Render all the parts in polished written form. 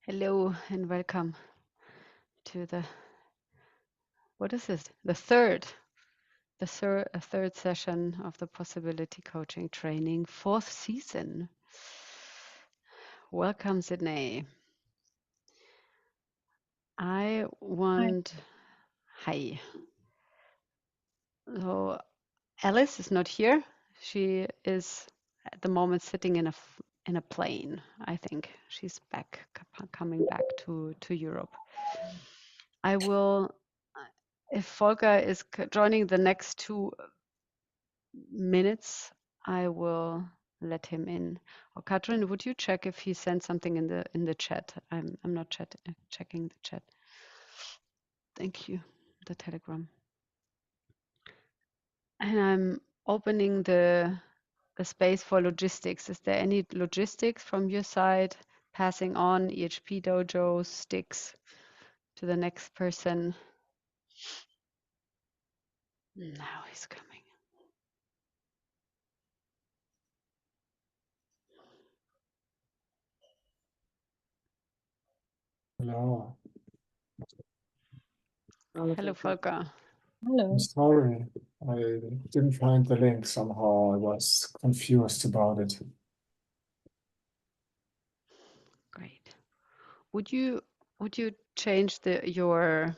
Hello and welcome to what is this? The third session of the Possibility Coaching Training, fourth season. Welcome, Sydney. Hi. So Alice is not here. She is at the moment sitting in a plane. I think she's coming back to Europe. I will, if Volker is joining the next 2 minutes, I will let him in. Or Katrin, would you check if he sent something in the chat? I'm not checking the chat. Thank you. The Telegram. And I'm opening the space for logistics. Is there any logistics from your side? Passing on EHP Dojo sticks to the next person. Now he's coming. Hello. Hello, Volker. I'm sorry, I didn't find the link somehow. I was confused about it. Great. Would you change your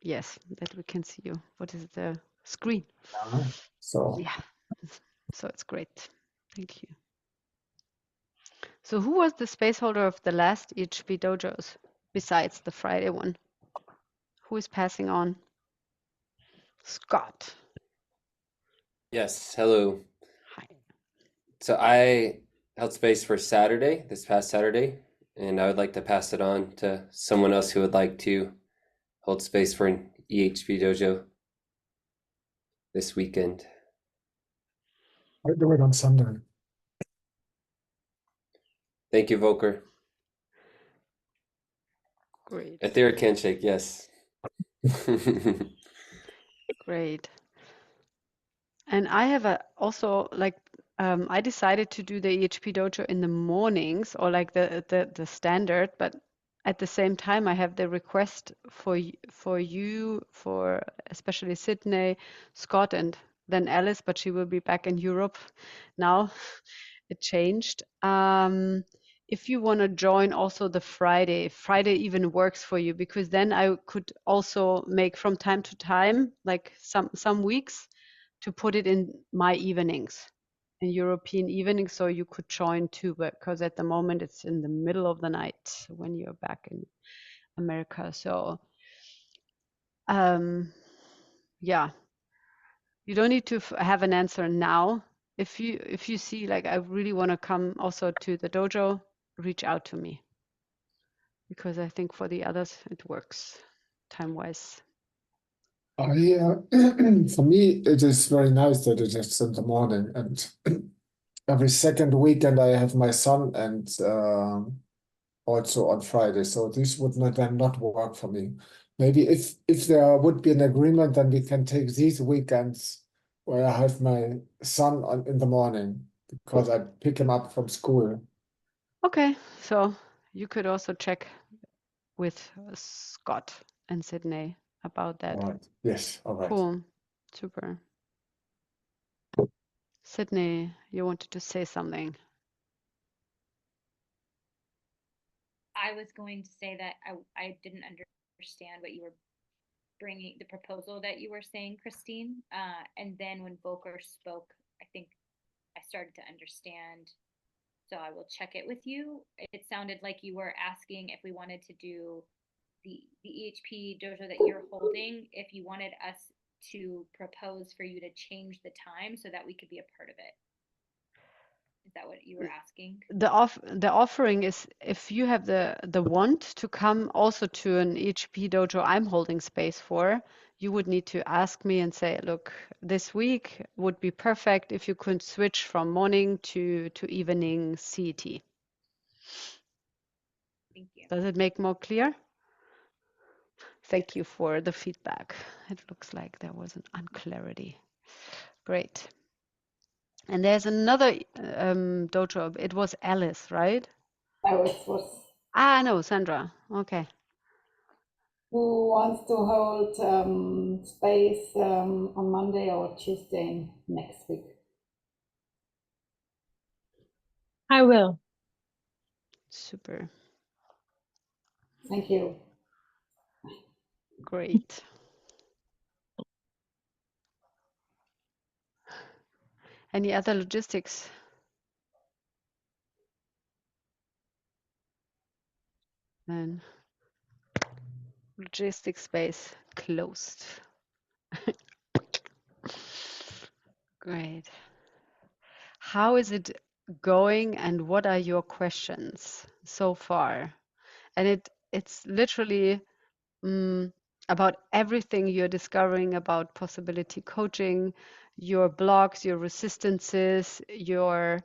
yes, that we can see you. What is the screen? So Yeah. So it's great. Thank you. So who was the space holder of the last EHP dojos besides the Friday one? Who is passing on? Scott. Yes, hello. Hi. So I held space for Saturday, this past Saturday, and I would like to pass it on to someone else who would like to hold space for an EHP dojo this weekend. I do it on Sunday. Thank you, Volker. Great. Etheric handshake, yes. Great. And I have also like I decided to do the EHP dojo in the mornings or like the standard, but at the same time I have the request for you for especially Sydney, Scott, and then Alice, but she will be back in Europe now. It changed. If you want to join also the Friday even works for you because then I could also make from time to time, like some weeks, to put it in my evenings, in European evenings, so you could join too. Because at the moment it's in the middle of the night when you're back in America. So yeah, you don't need to have an answer now. If you see like I really want to come also to the dojo, reach out to me because I think for the others it works time-wise. For me, it is very nice that it is in the morning, and every second weekend I have my son, and also on Friday. So this would not work for me. Maybe if there would be an agreement, then we can take these weekends where I have my son in the morning because I pick him up from school. Okay, so you could also check with Scott and Sydney about that. All right. Yes. All right. Cool. Super. Sydney, you wanted to say something. I was going to say that I didn't understand what you were bringing, the proposal that you were saying, Christine. And then when Volker spoke, I think I started to understand. So I will check it with you. It sounded like you were asking if we wanted to do the EHP dojo that you're holding, if you wanted us to propose for you to change the time so that we could be a part of it. Is that what you were asking? The offering is if you have the want to come also to an EHP dojo I'm holding space for, you would need to ask me and say, look, this week would be perfect if you could switch from morning to evening CET. Thank you. Does it make more clear? Thank you for the feedback. It looks like there was an unclarity. Great. And there's another dojo. It was Alice, right? No, it was Ah, no, Sandra. Okay. who wants to hold space on Monday or Tuesday next week. I will. Super. Thank you. Great. Any other logistics? Then logistics space closed. Great. How is it going and what are your questions so far? And it's literally about everything you're discovering about possibility coaching, your blocks, your resistances, your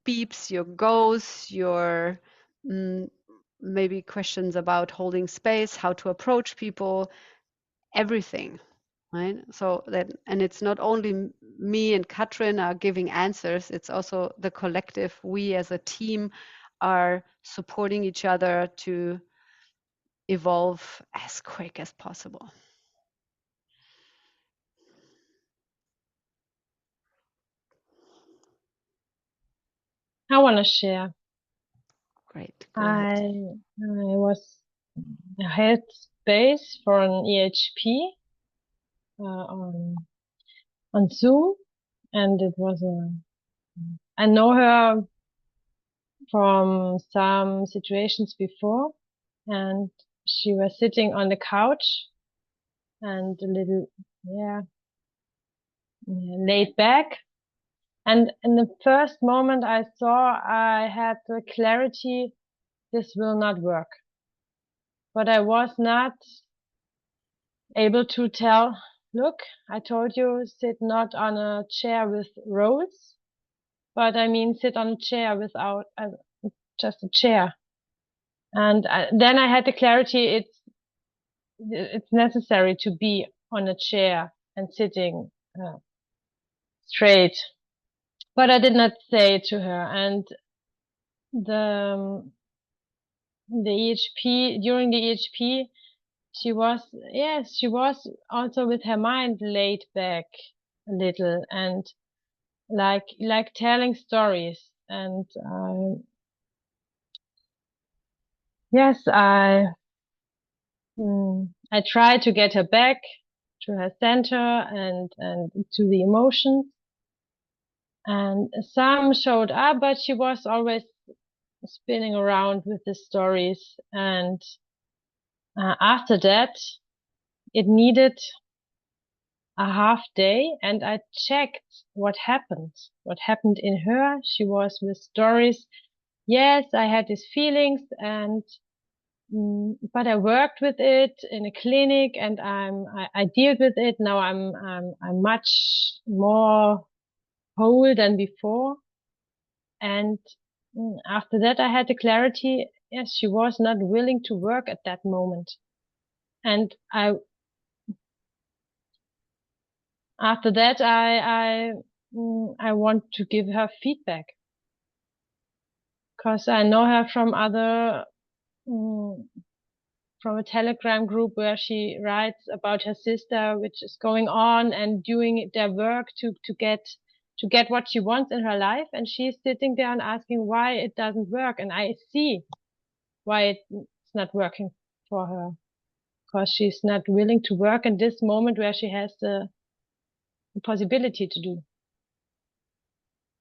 beeps, your goes, your maybe questions about holding space, how to approach people, everything, right? So that, and it's not only me and Katrin are giving answers, it's also the collective. We as a team are supporting each other to evolve as quick as possible. I want to share. Great. Go ahead. I held space for an EHP on Zoom, and it was I know her from some situations before, and she was sitting on the couch and a little, laid back. And in the first moment I saw, I had the clarity, this will not work. But I was not able to tell, look, I told you, sit not on a chair with rolls, but I mean, sit on a chair without just a chair. And then I had the clarity, it's necessary to be on a chair and sitting straight. But I did not say it to her. And the EHP, during the EHP, she was also with her mind laid back a little and like telling stories. And I tried to get her back to her center and to the emotions. And some showed up, but she was always spinning around with the stories. And after that, it needed a half day, and I checked what happened in her. She was with stories. Yes, I had these feelings, and but I worked with it in a clinic, and I dealt with it. Now I'm much more whole than before. And after that, I had the clarity. Yes, she was not willing to work at that moment, and after that, I want to give her feedback, because I know her from other from a Telegram group where she writes about her sister, which is going on and doing their work to get what she wants in her life, and she's sitting there and asking why it doesn't work, and I see why it's not working for her, because she's not willing to work in this moment where she has the possibility to do.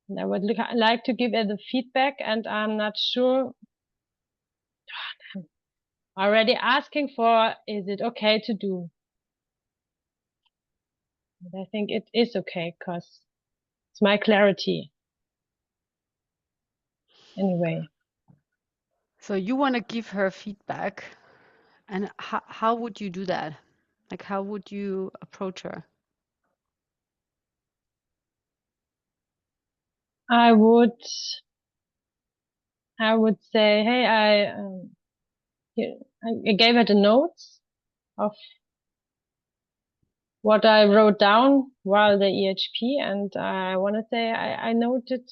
And I would like to give her the feedback, and I'm not sure. I'm already asking for, is it okay to do? And I think it is okay, because it's my clarity. Anyway. So you want to give her feedback, and how would you do that? Like, how would you approach her? I would say, hey, I gave her the notes of what I wrote down while the EHP, and I want to say I noted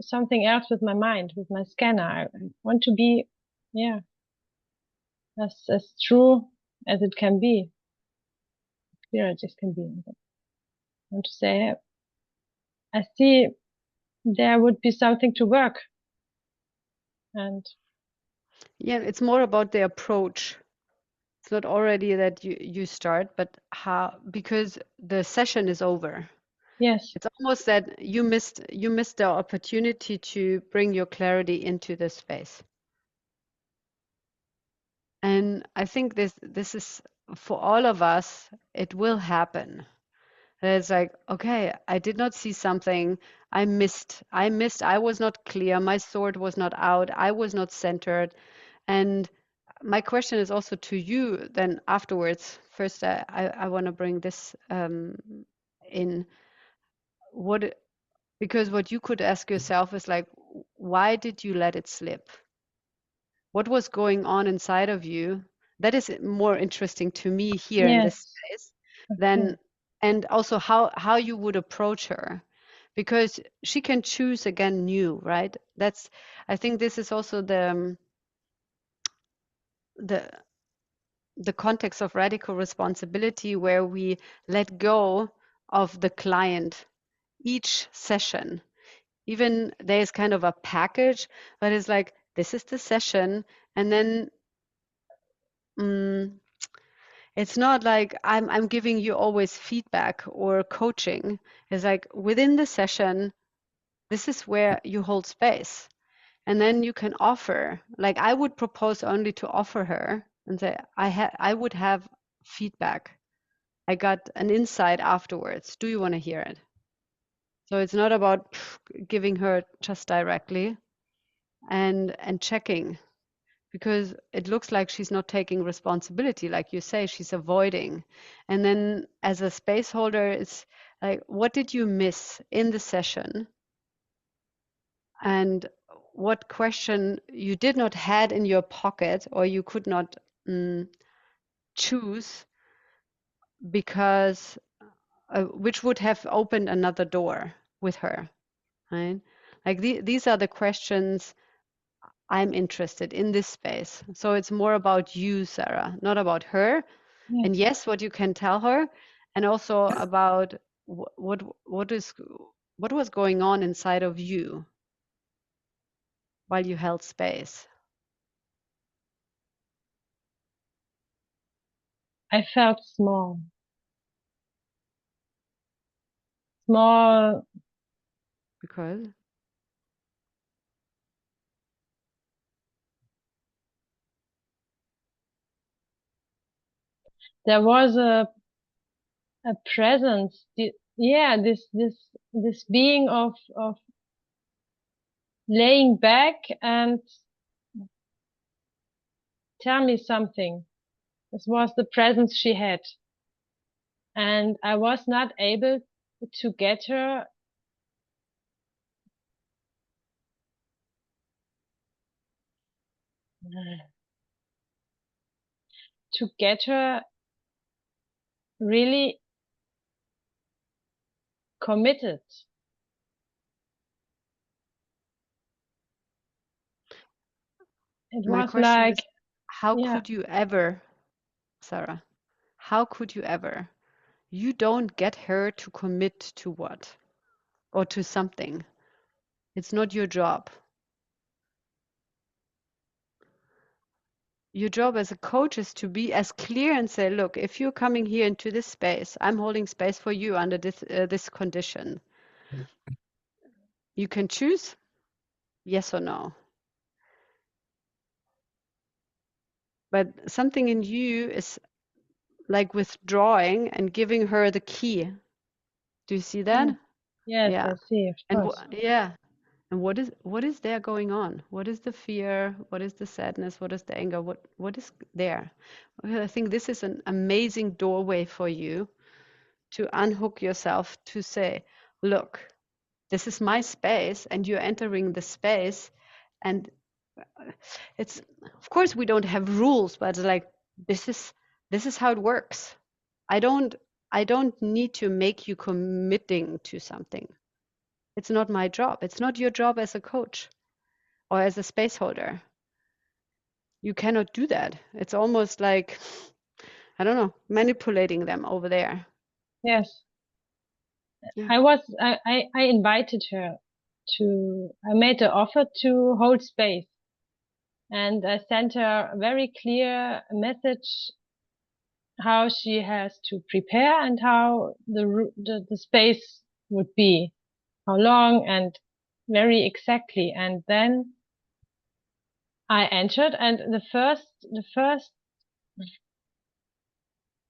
something else with my mind, with my scanner. I want to be, yeah, as true as it can be, clear as it can be. I want to say, I see there would be something to work, and Yeah, it's more about the approach. It's not already that you start, but how, because the session is over. yes, It's almost that you missed the opportunity to bring your clarity into this space. And I think this is for all of us, it will happen. And it's like, okay, I did not see something. I missed. I was not clear. My sword was not out. I was not centered. And my question is also to you then afterwards. First, I want to bring this in. Because what you could ask yourself is like, why did you let it slip? What was going on inside of you? That is more interesting to me here in this yes, space okay, than, and also how you would approach her, because she can choose again new, right? That's, I think this is also the the context of radical responsibility, where we let go of the client each session. Even there's kind of a package, but it's like, this is the session, and then it's not like I'm giving you always feedback or coaching. It's like within the session, this is where you hold space. And then you can offer, like I would propose only to offer her and say, I would have feedback. I got an insight afterwards. Do you want to hear it? So it's not about giving her just directly and checking, because it looks like she's not taking responsibility, like you say, she's avoiding. And then as a space holder, it's like, what did you miss in the session? And what question you did not had in your pocket, or you could not choose, because which would have opened another door with her, right? Like these are the questions I'm interested in this space. So it's more about you, Sarah, not about her. yes. And yes, what you can tell her, and also about what was going on inside of you while you held space. I felt small, small. Because There was a presence. Yeah, this being of laying back and tell me something. This was the presence she had, and I was not able to get her really committed. It my was question like, is, how yeah, could you ever, Sarah, how could you ever? You don't get her to commit to what, or to something. It's not your job. Your job as a coach is to be as clear and say, look, if you're coming here into this space, I'm holding space for you under this condition. You can choose yes or no. But something in you is like withdrawing and giving her the key. Do you see that? yes, Yeah. I see, of And course. yeah. And what is there going on? What is the fear? What is the sadness? What is the anger? What is there? Well, I think this is an amazing doorway for you to unhook yourself, to say, look, this is my space, and you're entering the space, and it's, of course we don't have rules, but like this is how it works. I don't I don't need to make you committing to something. It's not my job. It's not your job as a coach or as a space holder. You cannot do that. It's almost like, I don't know, manipulating them over there. Yes. Yeah. I invited her I made the offer to hold space, and I sent her a very clear message how she has to prepare and how the space would be, how long, and very exactly. And then I entered, and the first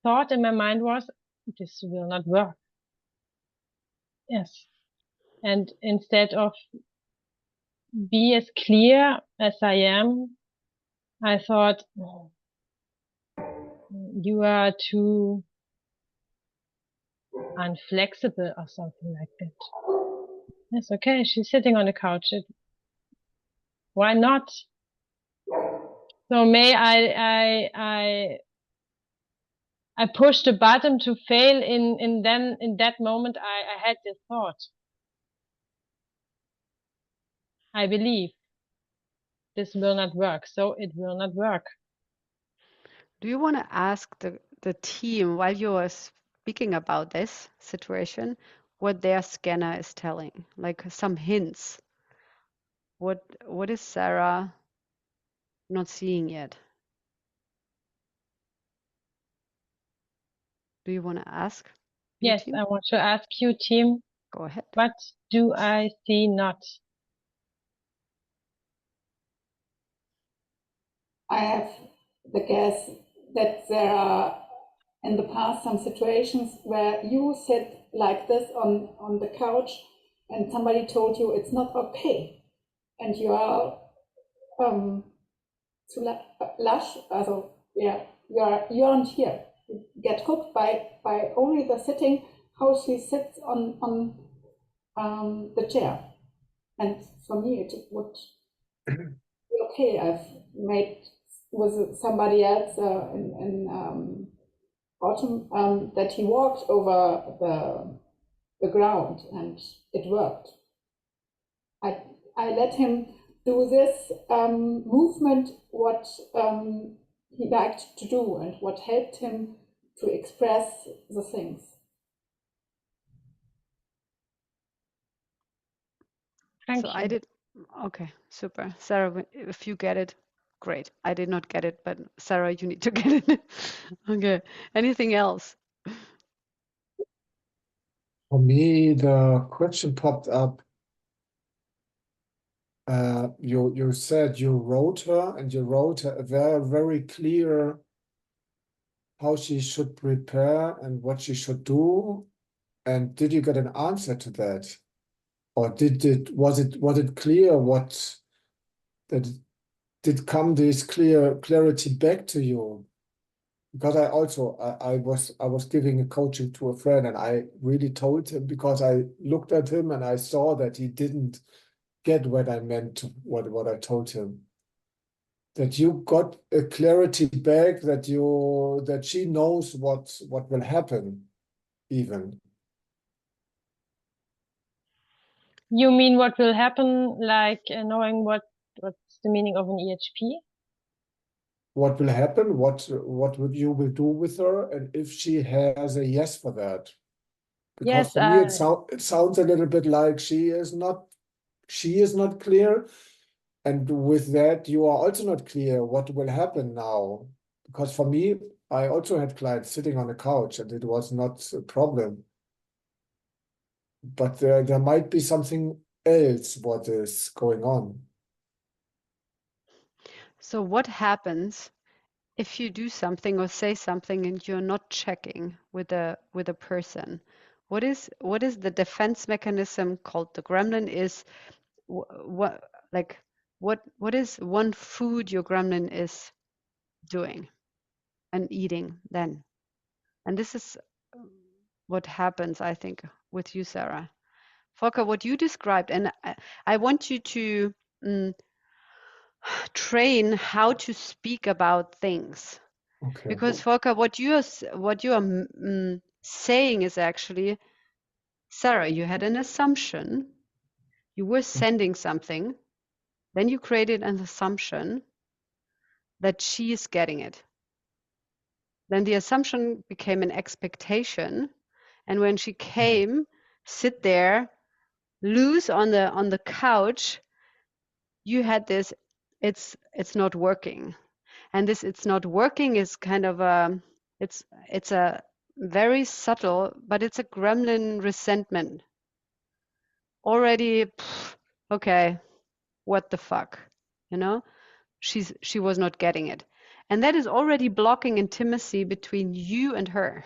thought in my mind was, this will not work. Yes. And instead of be as clear as I am, I thought, "Oh, you are too unflexible or something like that." Yes, okay, she's sitting on the couch. Why not? So may I pushed the button to fail in that moment I had this thought. I believe this will not work, so it will not work. Do you want to ask the team while you are speaking about this situation, what their scanner is telling? Like some hints. What is Sarah not seeing yet? Do you want to ask? You Yes, team? I want to ask you, team, Go ahead. what do I see not? I have the guess that there are in the past some situations where you sit like this on the couch and somebody told you it's not okay and you are zu lasch, also yeah, you aren't here. You get hooked by only the sitting, how she sits on the chair. And for me, it would be okay. I've made with somebody else in autumn that he walked over the ground and it worked. I let him do this movement, what he liked to do and what helped him to express the things. Thank So you. I did. Okay, super. Sarah, if you get it, great. I did not get it, but Sarah, you need to get it. Okay. Anything else? For me, the question popped up. You said you wrote her and you wrote her a very clear how she should prepare and what she should do. And did you get an answer to that? Or was it clear what that did come this clarity back to you? Because I was giving a coaching to a friend and I really told him because I looked at him and I saw that he didn't get what I meant to what I told him. That you got a clarity back that she knows what will happen even. You mean what will happen, like knowing what's the meaning of an EHP? What will happen, what you will do with her, and if she has a yes for that. Because Yes, for me it sounds a little bit like she is not clear, and with that you are also not clear what will happen now. Because for me, I also had clients sitting on the couch and it was not a problem. But there might be something else what is going on. So what happens if you do something or say something and you're not checking with a person? What is the defense mechanism called the gremlin is what is one food your gremlin is doing and eating then? And this is what happens, I think, with you, Sarah. Volker, what you described, and I want you to train how to speak about things. Okay. Because Volker, what you are saying is actually, Sarah, you had an assumption, you were sending something, then you created an assumption that she is getting it. Then the assumption became an expectation, and when she came, sit there, loose on the couch, you had this, it's not working. And this it's not working is kind of a, it's a very subtle, but it's a gremlin resentment. Already, okay, what the fuck, you know? She was not getting it. And that is already blocking intimacy between you and her.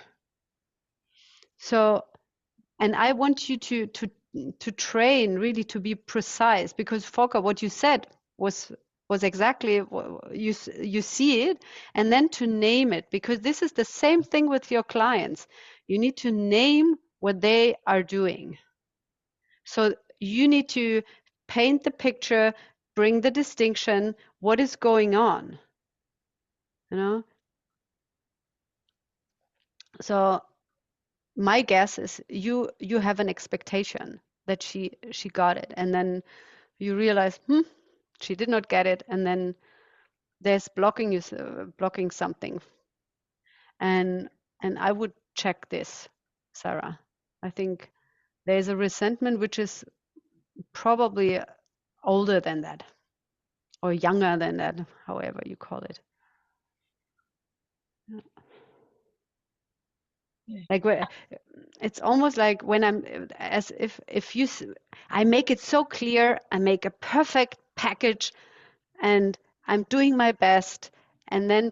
So, and I want you to train really to be precise, because Volker, what you said was exactly you see it, and then to name it, because this is the same thing with your clients. You need to name what they are doing. So you need to paint the picture, bring the distinction, what is going on, you know? So my guess is you have an expectation that she got it, and then you realize, she did not get it, and then there's blocking something. And I would check this, Sarah. I think there's a resentment which is probably older than that, or younger than that, however you call it. Like it's almost like when I'm, as if you, I make it so clear, I make a perfect package, and I'm doing my best, and then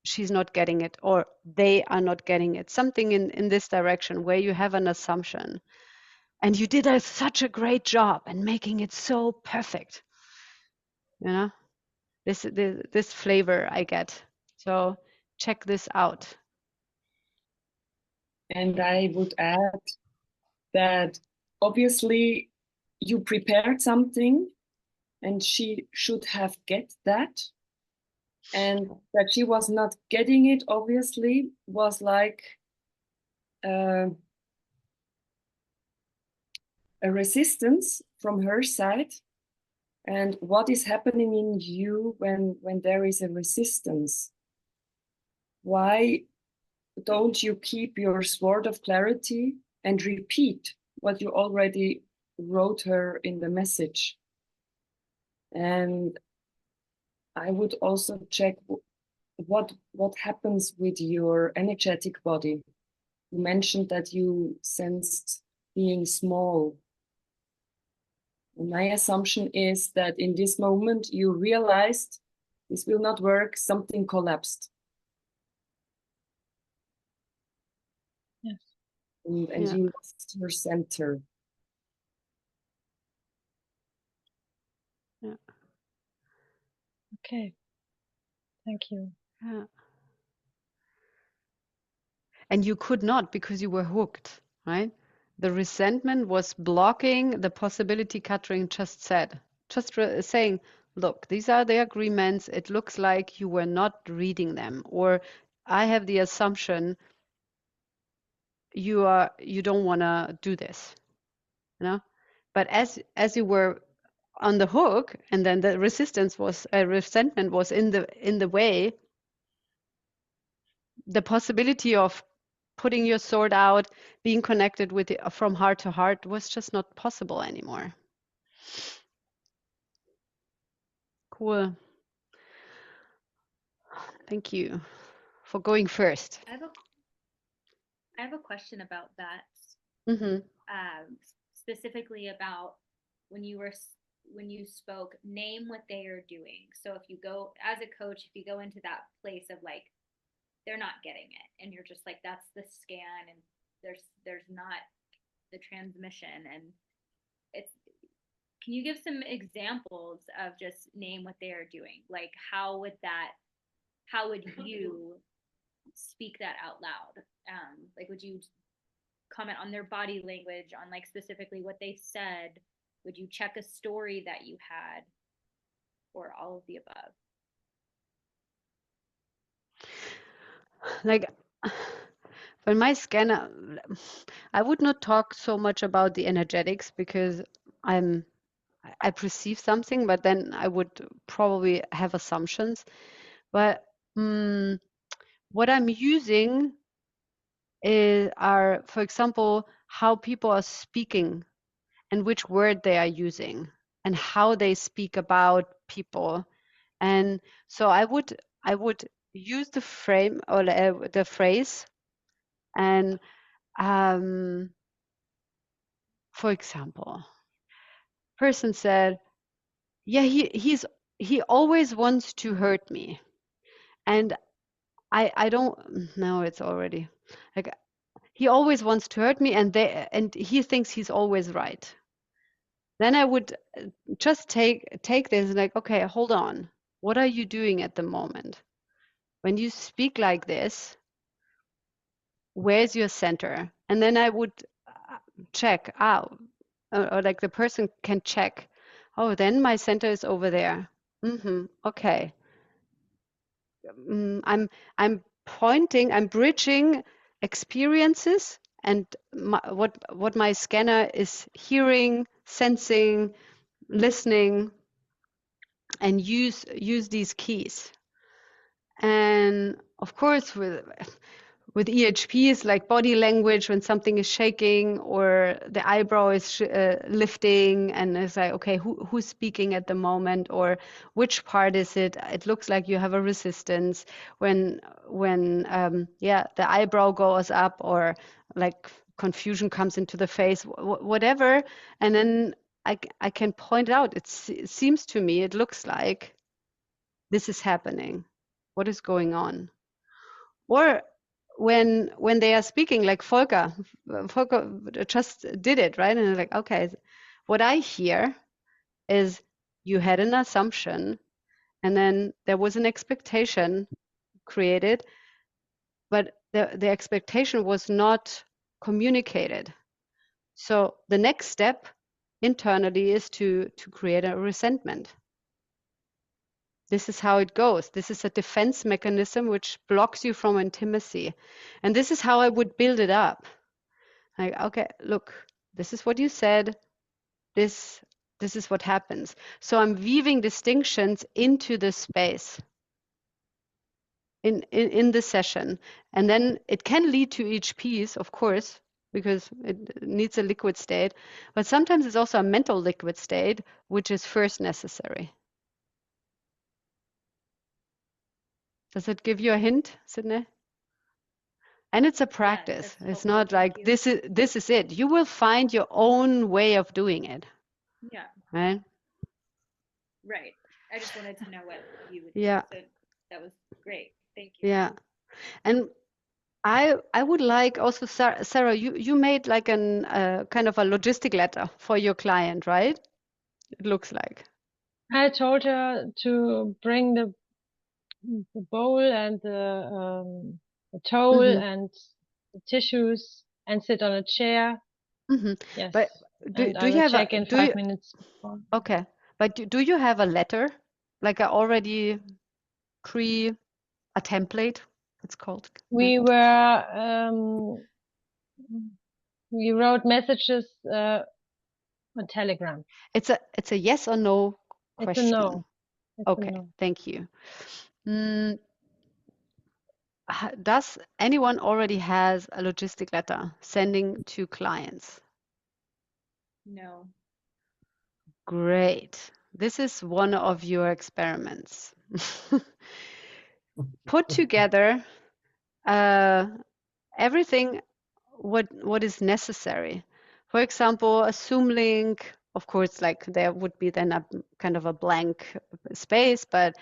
she's not getting it, or they are not getting it. Something in this direction where you have an assumption, and you did such a great job and making it so perfect. You know, this flavor I get. So check this out. And I would add that obviously you prepared something and she should have get that. And that she was not getting it, obviously, was like a resistance from her side. And what is happening in you when there is a resistance? Why don't you keep your sword of clarity and repeat what you already wrote her in the message? And I would also check what happens with your energetic body. You mentioned that you sensed being small. And my assumption is that in this moment you realized this will not work, something collapsed. Yes. And Yeah. you lost your center. Yeah. Okay. Thank you. Yeah. And you could not, because you were hooked, right? The resentment was blocking the possibility Katrin just said. Just saying, look, these are the agreements. It looks like you were not reading them, or I have the assumption you don't want to do this, you know? But as you were on the hook, and then the resentment was in the way, the possibility of putting your sword out, being connected with it from heart to heart was just not possible anymore. Cool. Thank you for going first. I have a question about that. Mm-hmm. Specifically about when you spoke, name what they are doing. So if you go as a coach, if you go into that place of like they're not getting it, and you're just like that's the scan, and there's not the transmission, and it's. Can you give some examples of just name what they are doing? Like how would you speak that out loud? Like would you comment on their body language, on like specifically what they said? Would you check a story that you had, or all of the above? Like But my scanner, I would not talk so much about the energetics because I perceive something, but then I would probably have assumptions. But what I'm using are, for example, how people are speaking and which word they are using and how they speak about people. And so I would use the frame or the phrase and for example, person said, yeah, he always wants to hurt me. And I don't know, it's already like he always wants to hurt me and he thinks he's always right. Then I would just take this and like, okay, hold on. What are you doing at the moment? When you speak like this, where's your center? And then I would check out, or like the person can check. Oh, then my center is over there. Okay. I'm pointing, I'm bridging experiences and what my scanner is hearing, sensing, listening, and use these keys. And of course, with EHPs, like body language, when something is shaking or the eyebrow is lifting, and it's like, okay, who's speaking at the moment, or which part is it? It looks like you have a resistance when the eyebrow goes up, or like confusion comes into the face, whatever, and then I can point out. It seems to me, it looks like this is happening. What is going on? Or when they are speaking, like Volker just did it, right? And like, okay, what I hear is you had an assumption and then there was an expectation created, but the expectation was not communicated. So the next step internally is to create a resentment. This is how it goes. This is a defense mechanism which blocks you from intimacy. And this is how I would build it up. Like, okay, look, this is what you said. This is what happens. So I'm weaving distinctions into the space in the session. And then it can lead to each piece, of course, because it needs a liquid state. But sometimes it's also a mental liquid state, which is first necessary. Does it give you a hint, Sydney? And it's a practice. that's It's helpful. not Thank like you. this is it. You will find your own way of doing it, Yeah, right? right. I just wanted to know what you would Yeah, do. So that was great. Thank you. yeah. And I would like also, Sarah, you made like an kind of a logistic letter for your client, right? It looks like. I told her to bring the bowl and the towel and the tissues and sit on a chair. Yes. But do And I you will have check in do 5 you minutes before. okay? But do you have a letter, like a already a template? It's called. We wrote messages on Telegram. It's a yes or no It's a question. no. It's a Okay, no. thank you. Does anyone already has a logistic letter sending to clients? No. Great. This is one of your experiments. Put together everything what is necessary. For example, a Zoom link, of course, like there would be then a kind of a blank space, but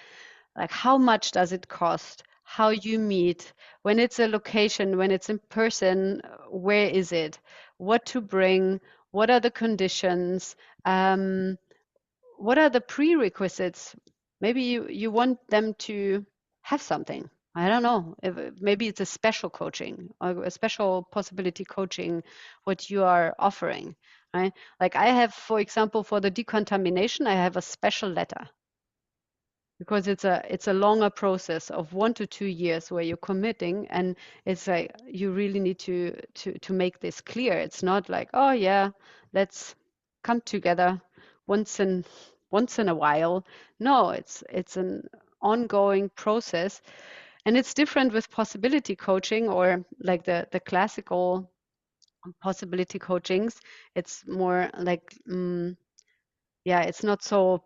like how much does it cost? How you meet? When it's a location, when it's in person, where is it? What to bring? What are the conditions? What are the prerequisites? Maybe you want them to have something. I don't know. Maybe it's a special coaching or a special possibility coaching, what you are offering, right? Like I have, for example, for the decontamination, I have a special letter. because it's a longer process of 1 to 2 years where you're committing, and it's like you really need to make this clear. It's not like, oh yeah, let's come together once in a while. No, it's an ongoing process, and it's different with possibility coaching or like the classical possibility coachings. It's more like yeah, it's not so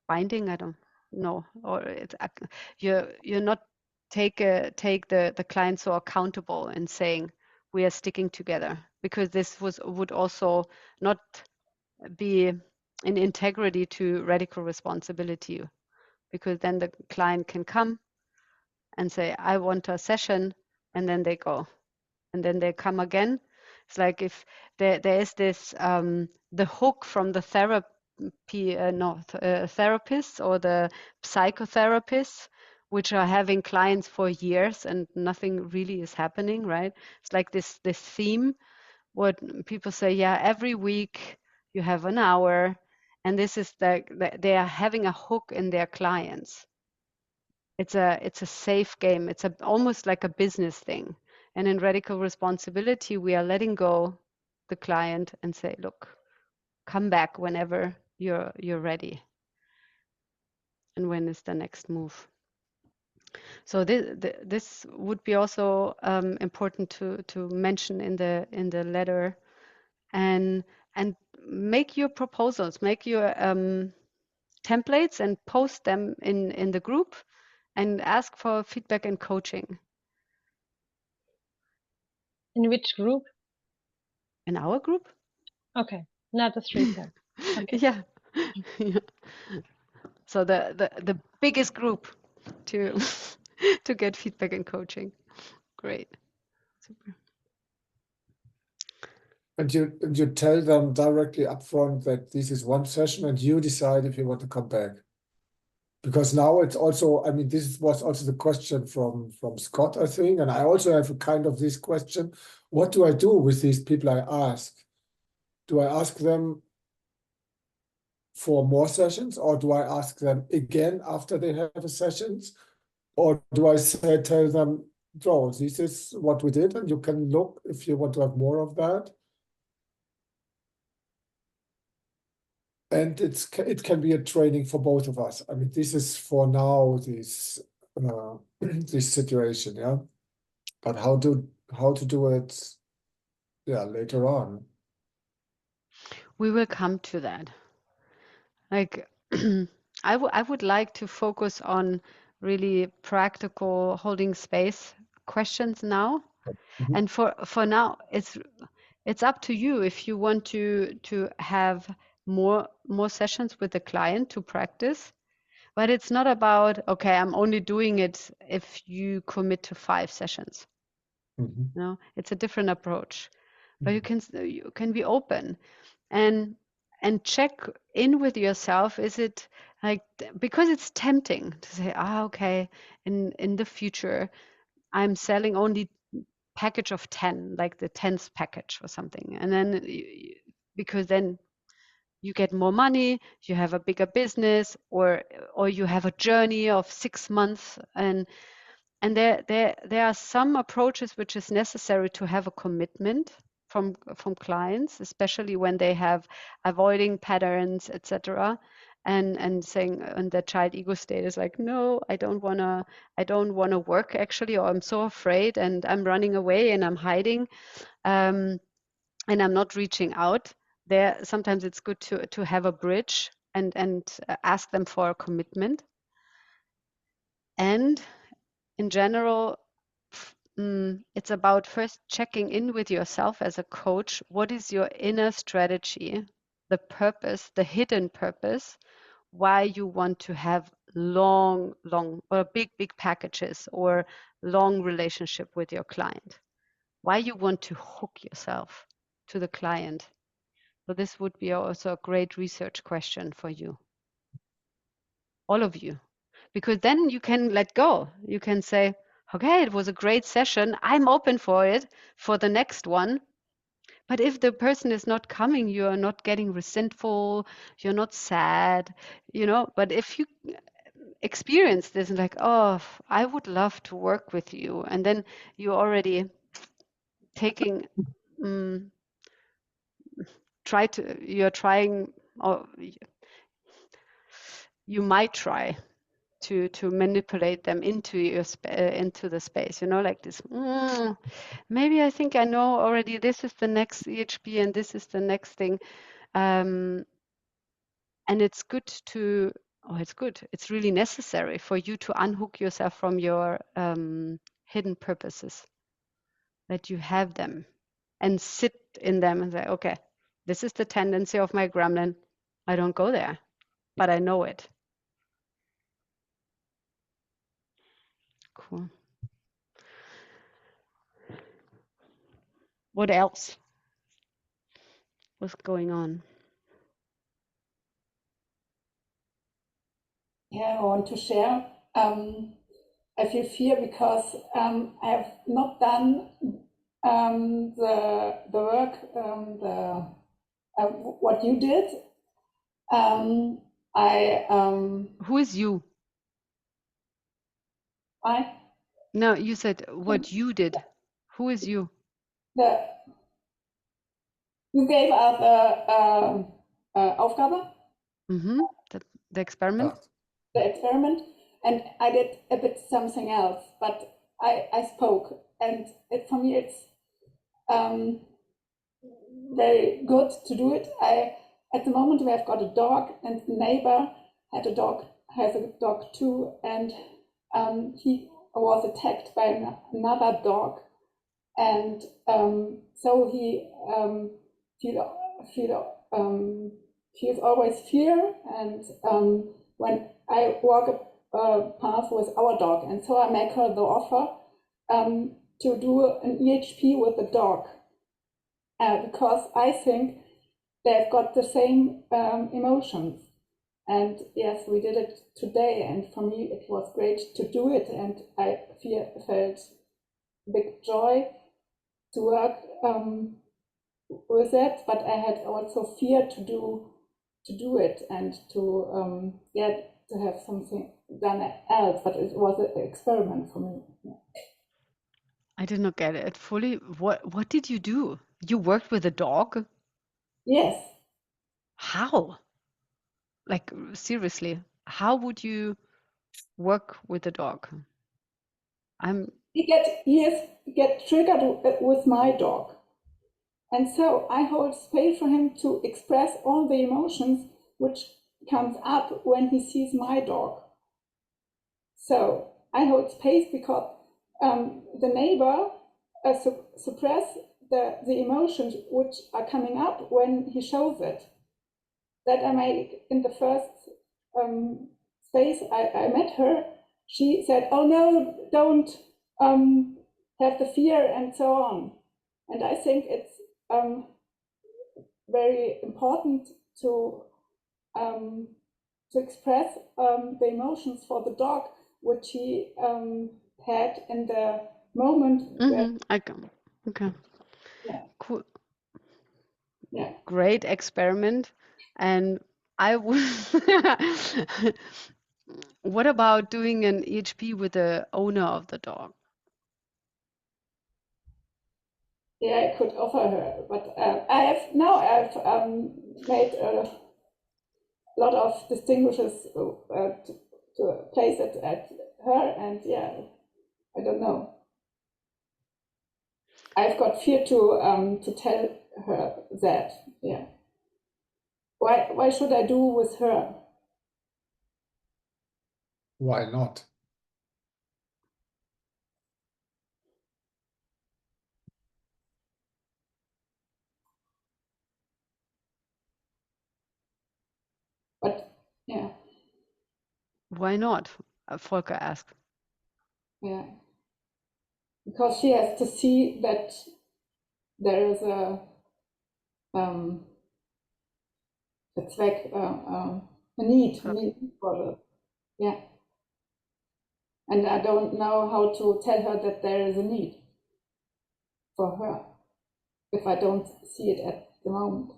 binding. I don't know, or it's you're not take the client so accountable and saying we are sticking together, because this would also not be in integrity to radical responsibility, because then the client can come and say I want a session, and then they go, and then they come again. It's like if there is this the hook from the therapists or the psychotherapists, which are having clients for years and nothing really is happening, right? It's like this theme, what people say, yeah, every week you have an hour, and this is they are having a hook in their clients. It's a safe game. It's almost like a business thing. And in radical responsibility, we are letting go the client and say, look, come back whenever you're ready. And when is the next move? So this would be also important to mention in the letter, and make your proposals, make your templates, and post them in the group, and ask for feedback and coaching. In which group? In our group? Okay, not the 3-pack. Okay. Yeah. Yeah. So the biggest group to to get feedback and coaching. Great. Super. And you tell them directly upfront that this is one session and you decide if you want to come back. Because now it's also, I mean, this was also the question from Scott, I think, and I also have a kind of this question. What do I do with these people I ask? Do I ask them for more sessions, or do I ask them again after they have a sessions? Or do I tell them, so this is what we did, and you can look if you want to have more of that? And it can be a training for both of us. I mean, this is for now this this situation, yeah. But how to do it, yeah, later on. We will come to that. Like I would like to focus on really practical holding space questions now. Mhm. And for now, it's up to you if you want to have more sessions with the client to practice. But it's not about, okay, I'm only doing it if you commit to 5 sessions. Mhm. No, it's a different approach. But you can be open and check in with yourself. Is it like, because it's tempting to say, okay, in the future I'm selling only package of 10, like the 10th package or something, and then because then you get more money, you have a bigger business, or you have a journey of 6 months, and there are some approaches which is necessary to have a commitment from clients, especially when they have avoiding patterns, etc., and saying, and the child ego state is like, no, I don't wanna work actually, or I'm so afraid and I'm running away and I'm hiding, and I'm not reaching out. There sometimes it's good to have a bridge and ask them for a commitment. And in general, it's about first checking in with yourself as a coach. What is your inner strategy, the purpose, the hidden purpose, why you want to have long or big packages or long relationship with your client, why you want to hook yourself to the client. So this would be also a great research question for you, all of you, because then you can let go. You can say, okay, it was a great session. I'm open for it for the next one. But if the person is not coming, you are not getting resentful, you're not sad, but if you experience this and like, oh, I would love to work with you, and then you're already taking you're trying, or you might try to manipulate them into into the space, like this. Maybe I think I know already. This is the next EHP, and this is the next thing. And it's good to. Oh, it's good. It's really necessary for you to unhook yourself from your hidden purposes, that you have them, and sit in them and say, okay, this is the tendency of my gremlin. I don't go there, but I know it. Cool. What else? What's going on? Yeah, I want to share. I feel fear because I have not done the work, what you did. Who is you? I No, you said what you did. Who is you? You gave us a Aufgabe, The experiment. the experiment, and I did a bit something else, but I spoke, and for me it's very good to do it. At the moment we have got a dog, and the neighbor has a dog too, and he was attacked by another dog, and so he feels always fear, and when I walk a path with our dog, and so I make her the offer to do an EHP with the dog, because I think they've got the same emotions. And yes, we did it today, and for me it was great to do it, and I felt big joy to work with it, but I had also fear to do it, and to have something done else, but it was an experiment for me. Yeah. I did not get it fully. What did you do? You worked with a dog? Yes. How? Like, seriously, how would you work with a dog? He get triggered with my dog. And so I hold space for him to express all the emotions which comes up when he sees my dog. So I hold space because the neighbor suppress the emotions which are coming up when he shows it. That I made in the first space I met her. She said, "Oh no, don't have the fear," and so on. And I think it's very important to express the emotions for the dog, which he had in the moment. Okay. Yeah. Cool. Yeah. Great experiment. And I would. What about doing an EHP with the owner of the dog? Yeah, I could offer her, but I've made a lot of distinguishes to place it at her, and yeah, I don't know. I've got fear to tell her that. Yeah. Why should I do with her? Why not? But yeah. Why not? Volker asked. Yeah. Because she has to see that there is a Zweck, a need for the, yeah. And I don't know how to tell her that there is a need for her if I don't see it at the moment.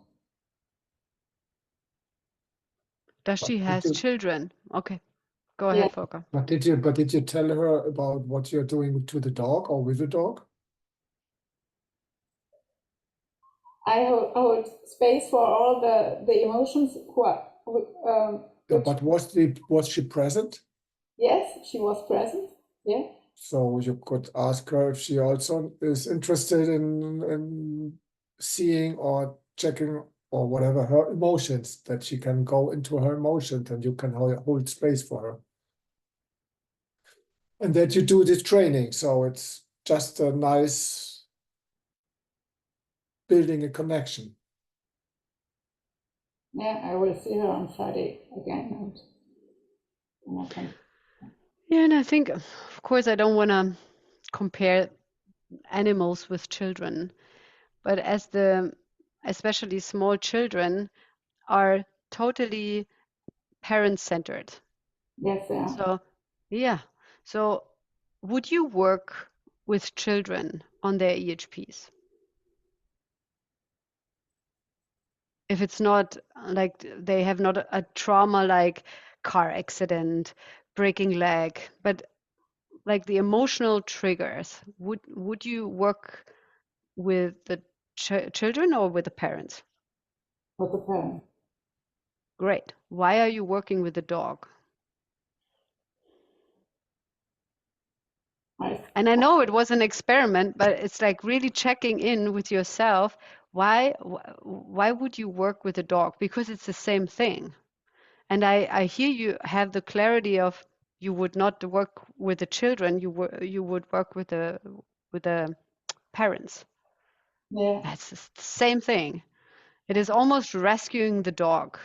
Does she has children? Okay. Go Yeah. ahead, Volker. But did you tell her about what you're doing to the dog or with the dog? I hold space for all the emotions who are, Yeah, which, but was she present? yes, she was present. Yeah. So you could ask her if she also is interested in seeing or checking or whatever her emotions, that she can go into her emotions and you can hold space for her. And that you do this training. So it's just a nice building a connection. Yeah, I will see her on Friday again, and I can. Yeah, and I think, of course, I don't want to compare animals with children, but especially small children are totally parent-centered. Yes, they are. So, yeah. So, would you work with children on their EHPs? If it's not like they have not a trauma like car accident, breaking leg, but like the emotional triggers, would you work with the children or with the parents? With the parent. Great. Why are you working with the dog? And I know it was an experiment, but it's like really checking in with yourself. Why would you work with a dog? Because it's the same thing. And I hear you have the clarity of you would not work with the children, you would work with the parents. Yeah. That's the same thing. It is almost rescuing the dog.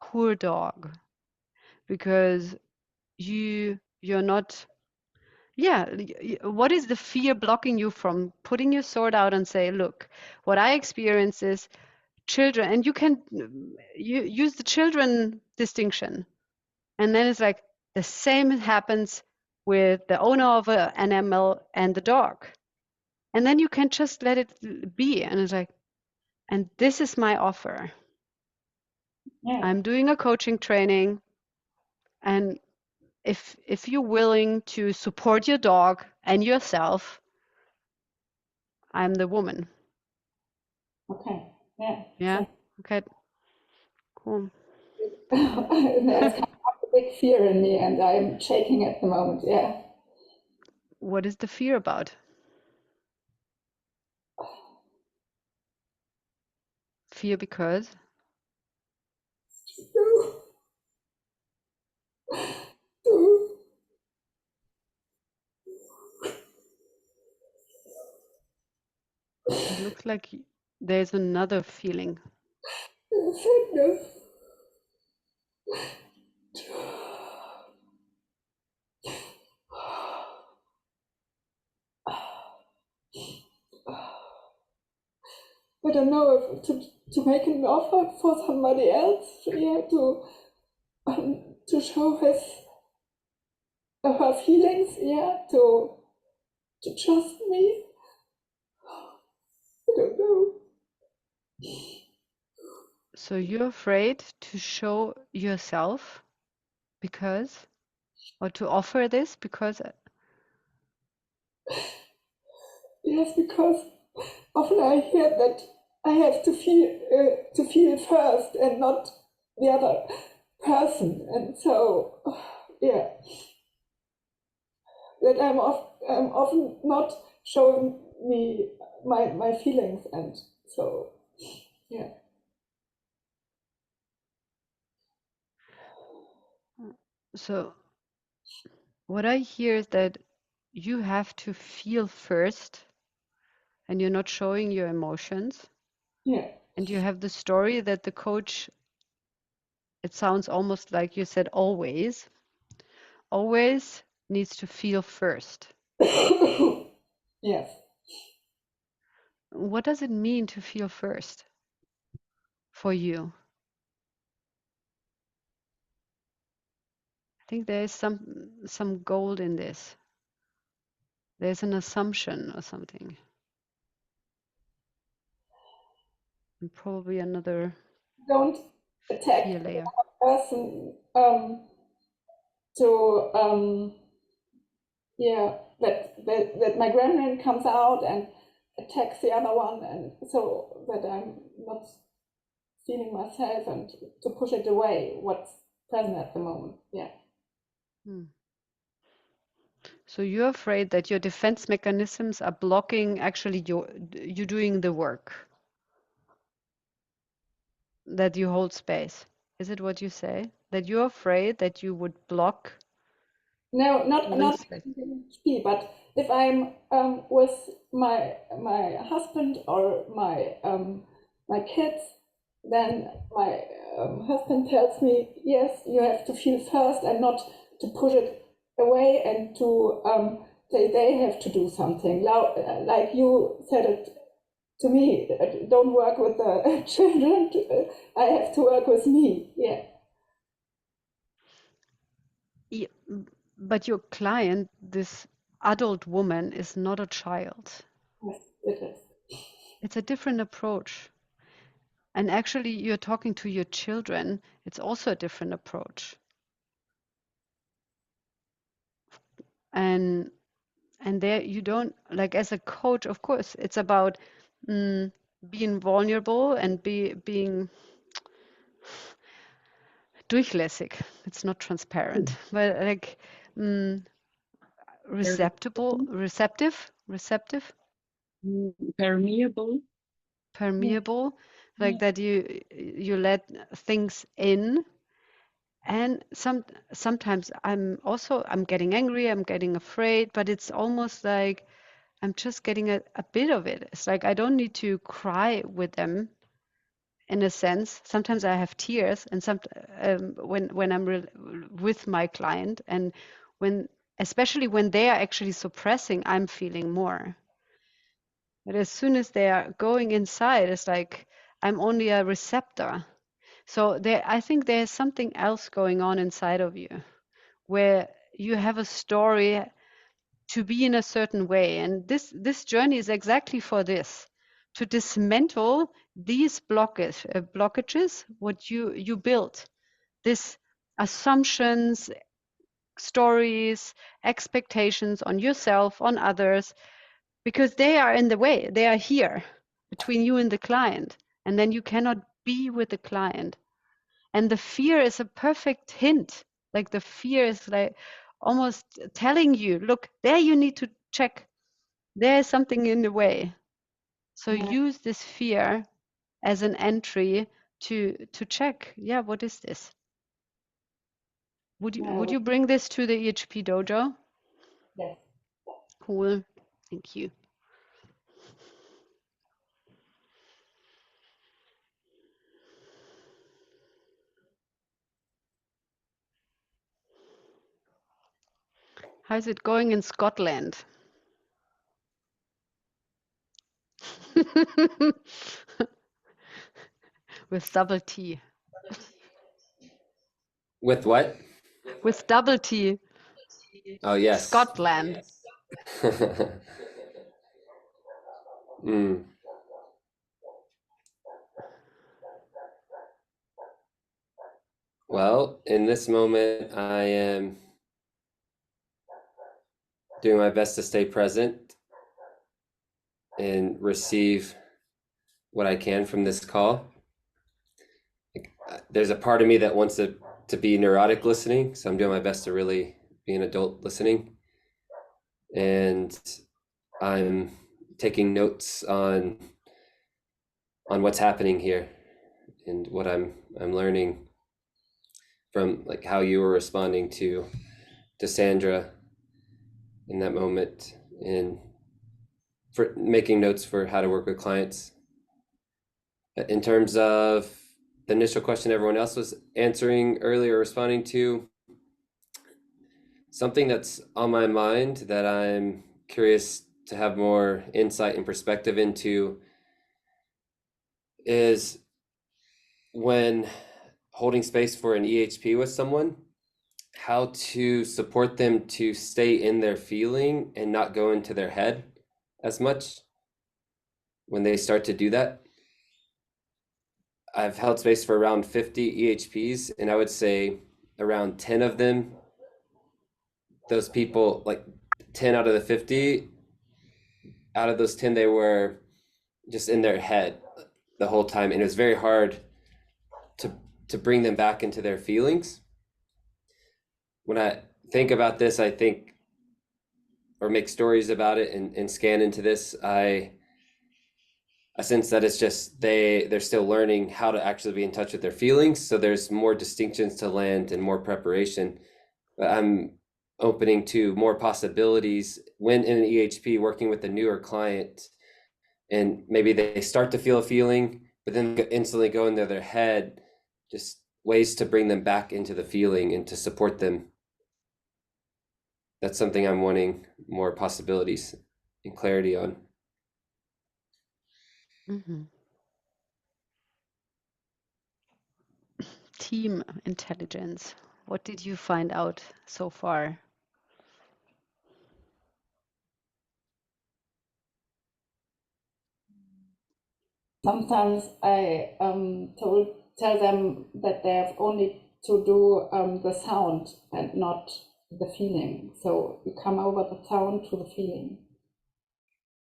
Poor dog. Because you're not, yeah, what is the fear blocking you from putting your sword out and say, look, what I experience is children, and you can you use the children distinction. And then it's like the same happens with the owner of an animal and the dog. And then you can just let it be. And it's like, and this is my offer. Yeah. I'm doing a coaching training. And if you're willing to support your dog and yourself, I'm the woman. Okay. Yeah. Yeah. Okay. Cool. There's kind of a big fear in me, and I'm shaking at the moment. Yeah. What is the fear about? Fear because? It looks like there's another feeling. Sadness. I don't know if to make an offer for somebody else. Yeah, to show his her feelings. Yeah, to trust me. I don't know. So you're afraid to show yourself because, or to offer this because, Yes, because often I hear that I have to feel first and not the other person, and so yeah, that I'm often not showing me my feelings, and so yeah. so what I hear is that you have to feel first and you're not showing your emotions. Yeah. And you have the story that the coach, it sounds almost like you said always needs to feel first. Yes. What does it mean to feel first for you? I think there is some gold in this. There's an assumption or something. And probably another Don't attack fear layer. the person yeah, that my gremlin comes out and attacks the other one, and so that I'm not feeling myself, and to push it away, what's present at the moment. Yeah. So you're afraid that your defense mechanisms are blocking actually you doing the work, that you hold space. Is it what you say? That you're afraid that you would block No, holding not space? HP, but if I'm with my husband or my kids, then my husband tells me, yes, you have to feel first, and not to push it away, and to say they have to do something. Like you said it to me, don't work with the children. I have to work with me. Yeah. Yeah, but your client, this adult woman, is not a child. Yes, it is. It's a different approach. And actually, you're talking to your children. It's also a different approach. And there you don't, like, as a coach, of course, it's about being vulnerable and being durchlässig. It's not transparent, but like receptive, Permeable. permeable, like that you let things in. And sometimes I'm getting angry, I'm getting afraid, but it's almost like I'm just getting a bit of it. It's like I don't need to cry with them, in a sense. Sometimes I have tears, and when I'm with my client, and especially when they are actually suppressing, I'm feeling more. But as soon as they are going inside, it's like I'm only a receptor. So I think there's something else going on inside of you, where you have a story to be in a certain way, and this journey is exactly for this, to dismantle these blockages, what you built, this assumptions, stories, expectations on yourself, on others, because they are in the way, they are here between you and the client, and then you cannot be with the client. And the fear is a perfect hint. Like the fear is like almost telling you, look, there you need to check. There is something in the way. So Yeah. use this fear as an entry to check. Yeah, what is this? Would you bring this to the EHP dojo? Yes. Cool. Thank you. How's it going in Scotland? With double T. With what? With double T. Oh, yes. Scotland. Mm. Well, in this moment, I am doing my best to stay present and receive what I can from this call. There's a part of me that wants to be neurotic listening, so I'm doing my best to really be an adult listening. And I'm taking notes on what's happening here and what I'm learning from, like how you were responding to Sandra in that moment, and for making notes for how to work with clients. In terms of the initial question everyone else was answering earlier, responding to, something that's on my mind that I'm curious to have more insight and perspective into is when holding space for an EHP with someone, how to support them to stay in their feeling and not go into their head as much when they start to do that. I've held space for around 50 EHPs, and I would say around 10 of them those people, like 10 out of the 50, out of those 10, they were just in their head the whole time, and it was very hard to bring them back into their feelings. When I think about this, I think, or make stories about it and scan into this, I sense that it's just they're still learning how to actually be in touch with their feelings. So there's more distinctions to land and more preparation. But I'm opening to more possibilities when in an EHP working with a newer client, and maybe they start to feel a feeling, but then instantly go into their head, just ways to bring them back into the feeling and to support them. That's something I'm wanting more possibilities and clarity on. Mm-hmm. Team intelligence. What did you find out so far? Sometimes I tell them that they have only to do the sound and not the feeling. So you come over the sound to the feeling.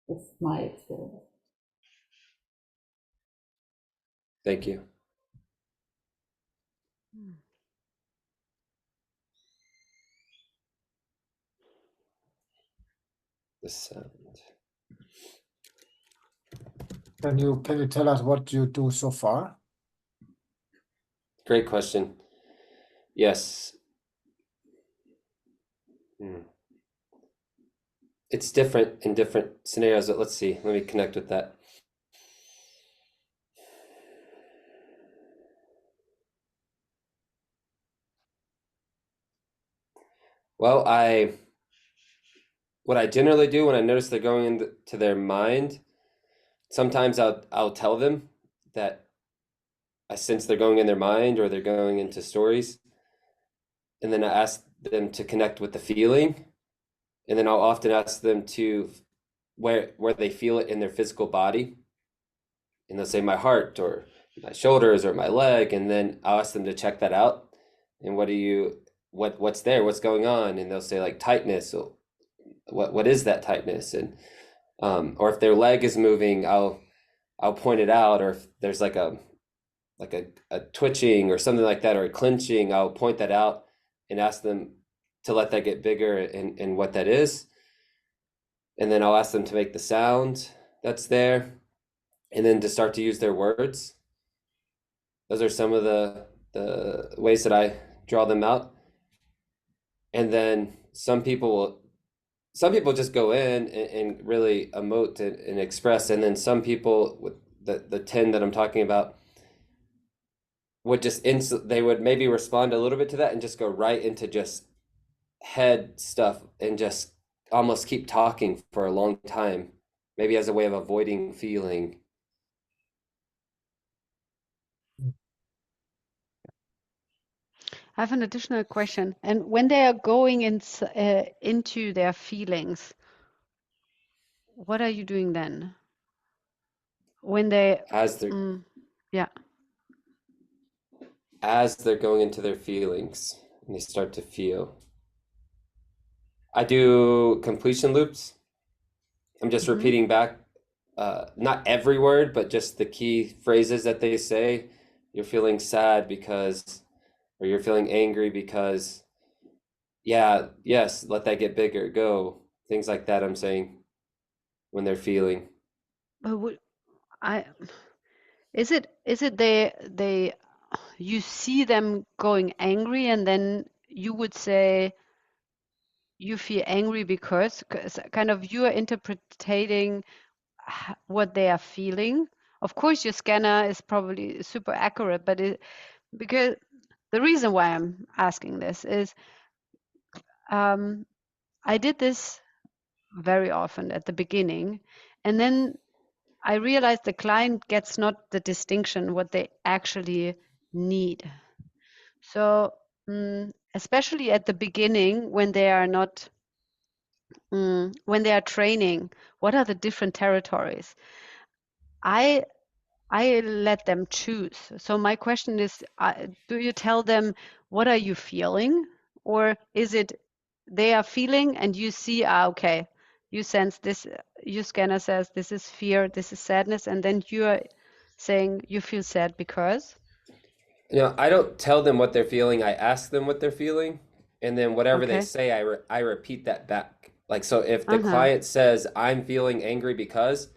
That's my experience. Thank you. The sound. Can you tell us what you do so far? Great question. Yes. It's different in different scenarios, but let's see. Let me connect with that. Well, what I generally do when I notice they're going into their mind, sometimes I'll tell them that I sense they're going in their mind or they're going into stories. And then I ask them to connect with the feeling. And then I'll often ask them to where they feel it in their physical body. And they'll say my heart or my shoulders or my leg. And then I'll ask them to check that out. And what's there? What's going on? And they'll say like tightness. So what is that tightness? And or if their leg is moving, I'll point it out. Or if there's like a twitching or something like that, or a clenching, I'll point that out and ask them to let that get bigger and what that is. And then I'll ask them to make the sound that's there, and then to start to use their words. Those are some of the ways that I draw them out. And then some people just go in and really emote and express. And then some people, with the 10 that I'm talking about, would just they would maybe respond a little bit to that and just go right into just head stuff and just almost keep talking for a long time, maybe as a way of avoiding feeling. I have an additional question. And when they are going into their feelings, what are you doing then? When they, As they're yeah. as they're going into their feelings and they start to feel, I do completion loops. I'm just repeating back, not every word, but just the key phrases that they say. You're feeling sad because, or you're feeling angry because, yeah, yes, let that get bigger, go. Things like that I'm saying when they're feeling. But is it they you see them going angry and then you would say you feel angry because kind of you are interpreting what they are feeling. Of course, your scanner is probably super accurate, but because the reason why I'm asking this is I did this very often at the beginning, and then I realized the client gets not the distinction what they actually need. So especially at the beginning when they are not when they are training, what are the different territories? I let them choose. So my question is, do you tell them what are you feeling, or is it they are feeling, and you see, okay, you sense this, your scanner says this is fear, this is sadness, and then you are saying you feel sad because? I don't tell them what they're feeling. I ask them what they're feeling, and then whatever they Okay. say, I repeat that back. Like, so if the client says, I'm feeling angry because,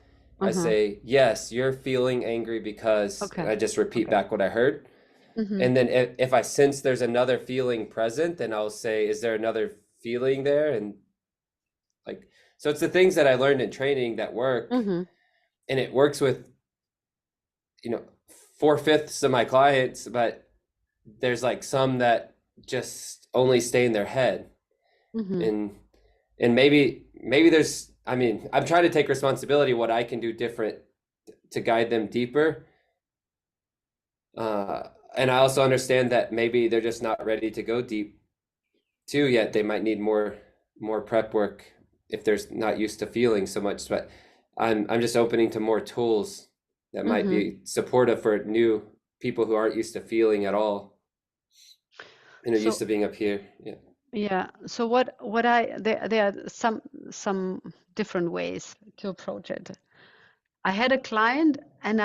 I say, yes, you're feeling angry because, and I just repeat back what I heard. And then if I sense there's another feeling present, then I'll say, is there another feeling there? And like, so it's the things that I learned in training that work, and it works with, 4/5 of my clients, but there's like some that just only stay in their head. And maybe there's, I'm trying to take responsibility what I can do different to guide them deeper. And I also understand that maybe they're just not ready to go deep too yet. They might need more prep work if they're not used to feeling so much, but I'm just opening to more tools that might be supportive for new people who aren't used to feeling at all and are used to being up here. Yeah. Yeah. So there are some different ways to approach it. I had a client, and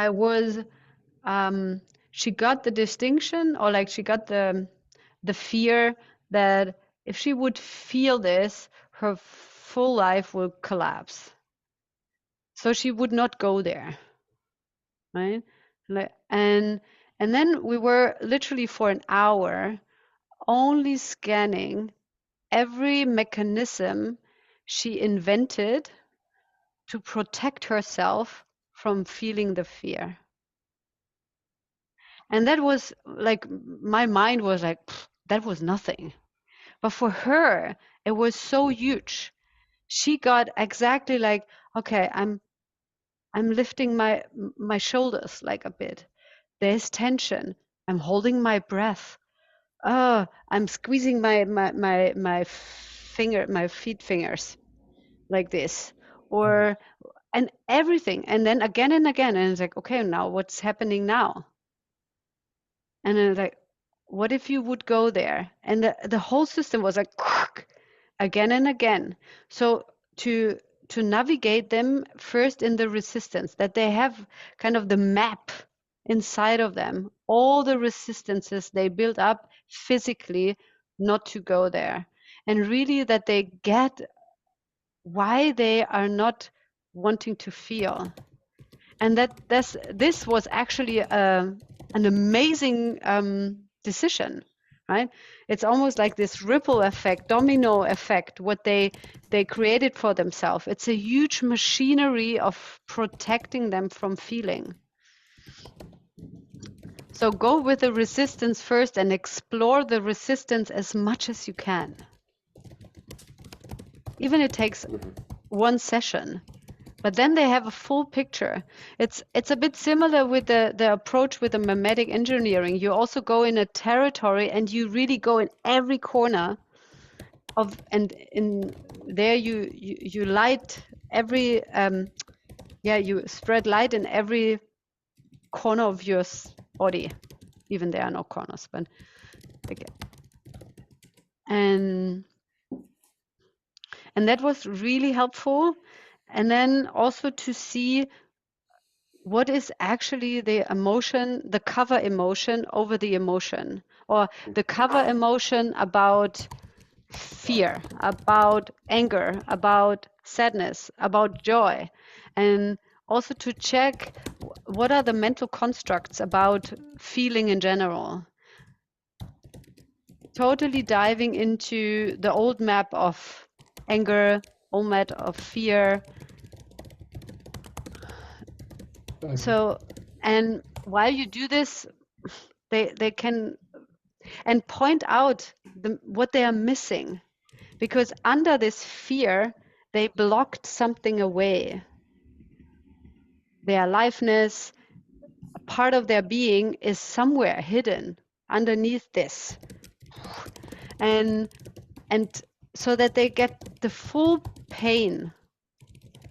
she got the distinction, or like she got the fear that if she would feel this, her full life will collapse. So she would not go there, right? And then we were literally for an hour only scanning every mechanism she invented to protect herself from feeling the fear. And that was like, my mind was like, that was nothing. But for her, it was so huge. She got exactly like, okay, I'm lifting my shoulders like a bit. There's tension. I'm holding my breath. I'm squeezing my feet fingers like this, and everything. And then again and again, and it's like, okay, now what's happening now? And then it's like, what if you would go there? And the whole system was like again and again. So to navigate them first in the resistance, that they have kind of the map inside of them, all the resistances they build up physically not to go there, and really that they get why they are not wanting to feel. And this was actually an amazing decision, right? It's almost like this ripple effect, domino effect, what they created for themselves. It's a huge machinery of protecting them from feeling. So go with the resistance first and explore the resistance as much as you can. Even it takes one session, but then they have a full picture. It's a bit similar with the approach with the mimetic engineering. You also go in a territory and you really go in every corner of, and in there you light every you spread light in every corner of your body. Even there are no corners, but again. And that was really helpful. And then also to see what is actually the emotion, the cover emotion over the emotion, or the cover emotion about fear, about anger, about sadness, about joy. And also to check what are the mental constructs about feeling in general. Totally diving into the old map of anger, old map of fear. So, and while you do this, they can and point out what they are missing, because under this fear they blocked something away. Their aliveness, a part of their being, is somewhere hidden underneath this, and so that they get the full pain,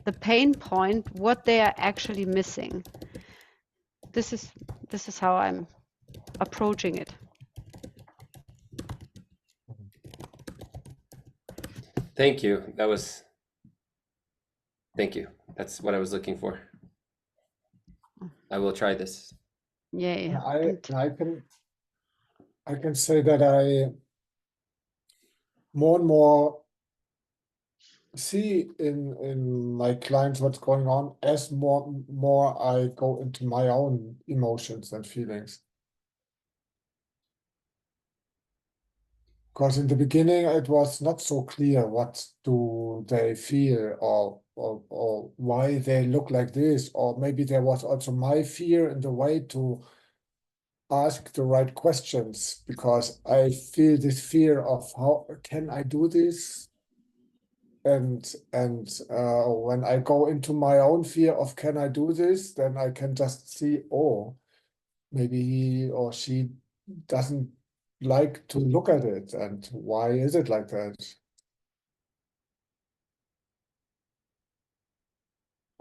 the pain point, what they are actually missing. This is how I'm approaching it. Thank you. Thank you. That's what I was looking for. I will try this. Yay. And I can say that I more and more see in my clients what's going on as more I go into my own emotions and feelings. Because in the beginning it was not so clear what do they feel or why they look like this, or maybe there was also my fear in the way to ask the right questions, because I feel this fear of how can I do this? And when I go into my own fear of can I do this, then I can just see, oh, maybe he or she doesn't like to look at it, and why is it like that?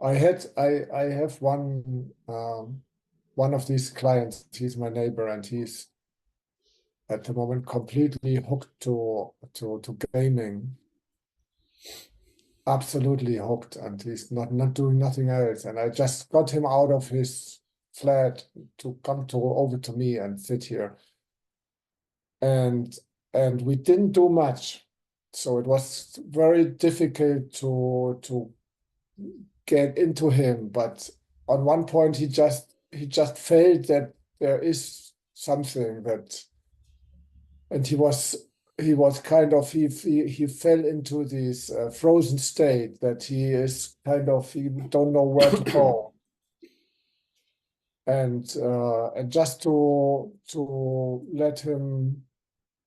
I have one of these clients, he's my neighbor, and he's at the moment completely hooked to gaming. Absolutely hooked, and he's not doing nothing else. And I just got him out of his flat to come over to me and sit here. And we didn't do much. So it was very difficult to get into him. But on one point he just felt that there is something that, and he was kind of he fell into this frozen state that he is kind of he don't know where to go, and just to let him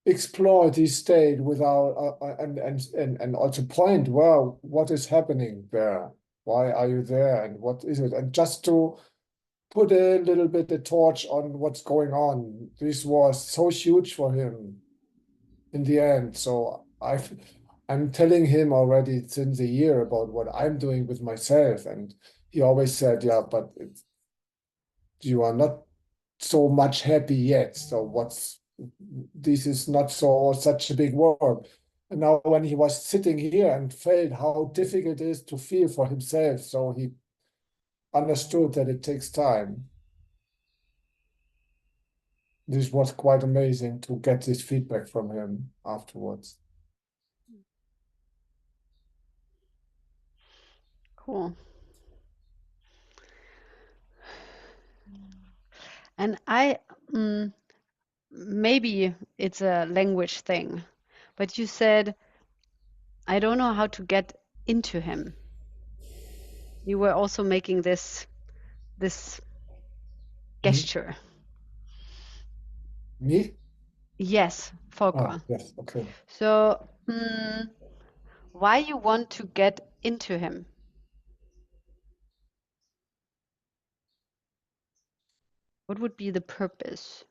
explore this state without and also point, well, what is happening there, why are you there, and what is it, and just to put a little bit of torch on what's going on. This was so huge for him in the end. So I'm telling him already since a year about what I'm doing with myself, and he always said, "Yeah, but you are not so much happy yet. So this is not such a big work." And now when he was sitting here and felt how difficult it is to feel for himself, so he understood that it takes time. This was quite amazing to get this feedback from him afterwards. Cool. And maybe it's a language thing, but you said, I don't know how to get into him. You were also making this gesture. Me? Yes, Volker. Ah, yes, okay. So, why you want to get into him? What would be the purpose?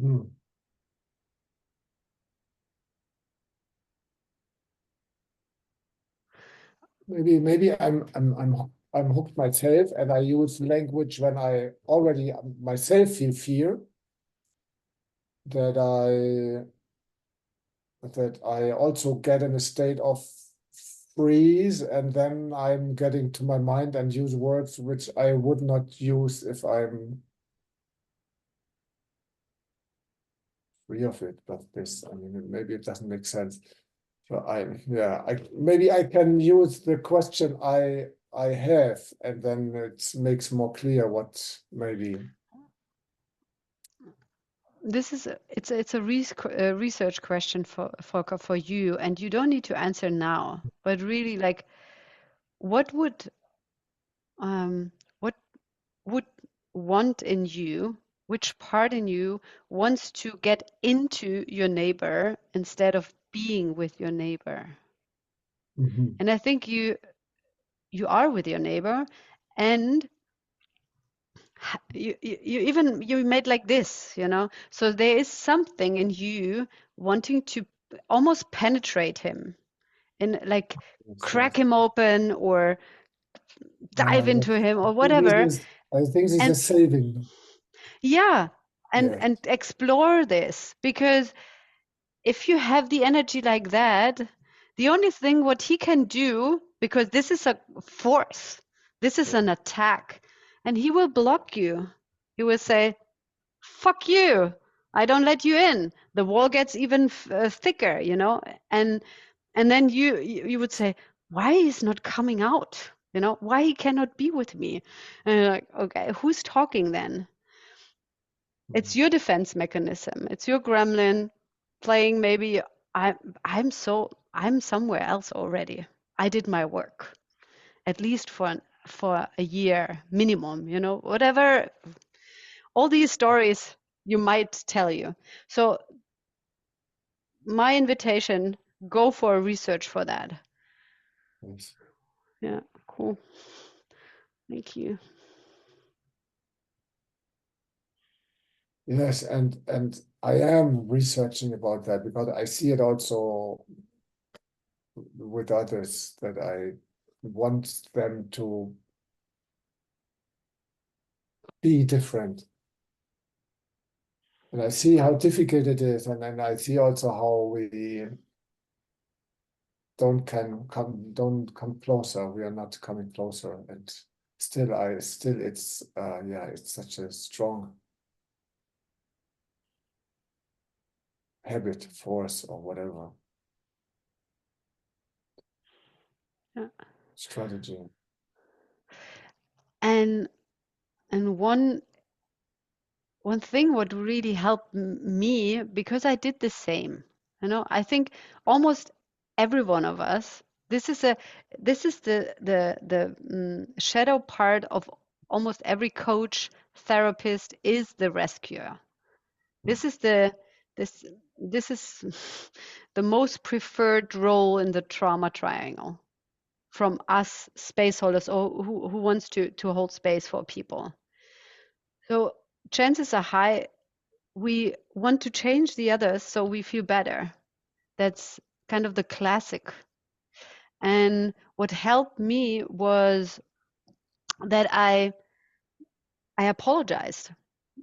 Hmm. Maybe I'm hooked myself, and I use language when I already myself feel fear, that I also get in a state of freeze, and then I'm getting to my mind and use words which I would not use if I'm free of it. But this, I mean, maybe it doesn't make sense. So maybe I can use the question I have, and then it makes more clear what maybe. This is it's a research question for you, and you don't need to answer now, but really like what would want in you, which part in you wants to get into your neighbor instead of being with your neighbor? Mhm. And I think you are with your neighbor, and you made like this, you know, so there is something in you wanting to almost penetrate him and like Yes, crack yes. him open or dive Yeah, into him or I think whatever. I think this And is saving. yeah, Yes. and explore this, because if you have the energy like that, the only thing what he can do, because this is a force, this is an attack, and he will block you. He will say, fuck you, I don't let you in. The wall gets even thicker, you know, and then you would say, why he's not coming out, you know, why he cannot be with me. And you're like, okay, who's talking then? It's your defense mechanism. It's your gremlin playing. Maybe I'm somewhere else already. I did my work, at least for a year minimum, you know, whatever. All these stories you might tell you. So my invitation, go for research for that. Yes. Yeah, cool. Thank you. Yes, and I am researching about that because I see it also with others that I want them to be different. And I see how difficult it is, and then I see also how we don't come closer. We are not coming closer, and still it's yeah, it's such a strong habit, force, or whatever Yeah. strategy. And one thing what really helped me, because I did the same, you know, I think almost every one of us, this is the shadow part of almost every coach, therapist, is the rescuer. This is this is the most preferred role in the trauma triangle from us space holders, or who wants to hold space for people. So chances are high we want to change the others so we feel better. That's kind of the classic. And what helped me was that I apologized.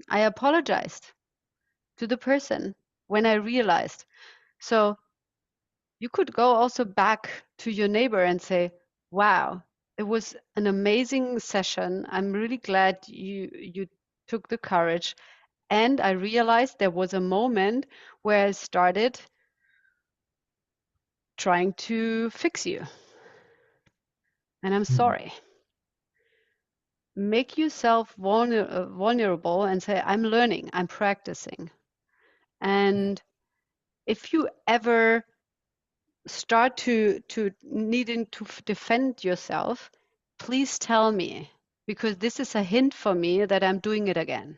I apologized to the person when I realized. So you could go also back to your neighbor and say, wow, it was an amazing session. I'm really glad you took the courage. And I realized there was a moment where I started trying to fix you. And I'm sorry. Make yourself vulnerable and say, I'm learning, I'm practicing. And if you ever start to needing to defend yourself, please tell me, because this is a hint for me that I'm doing it again.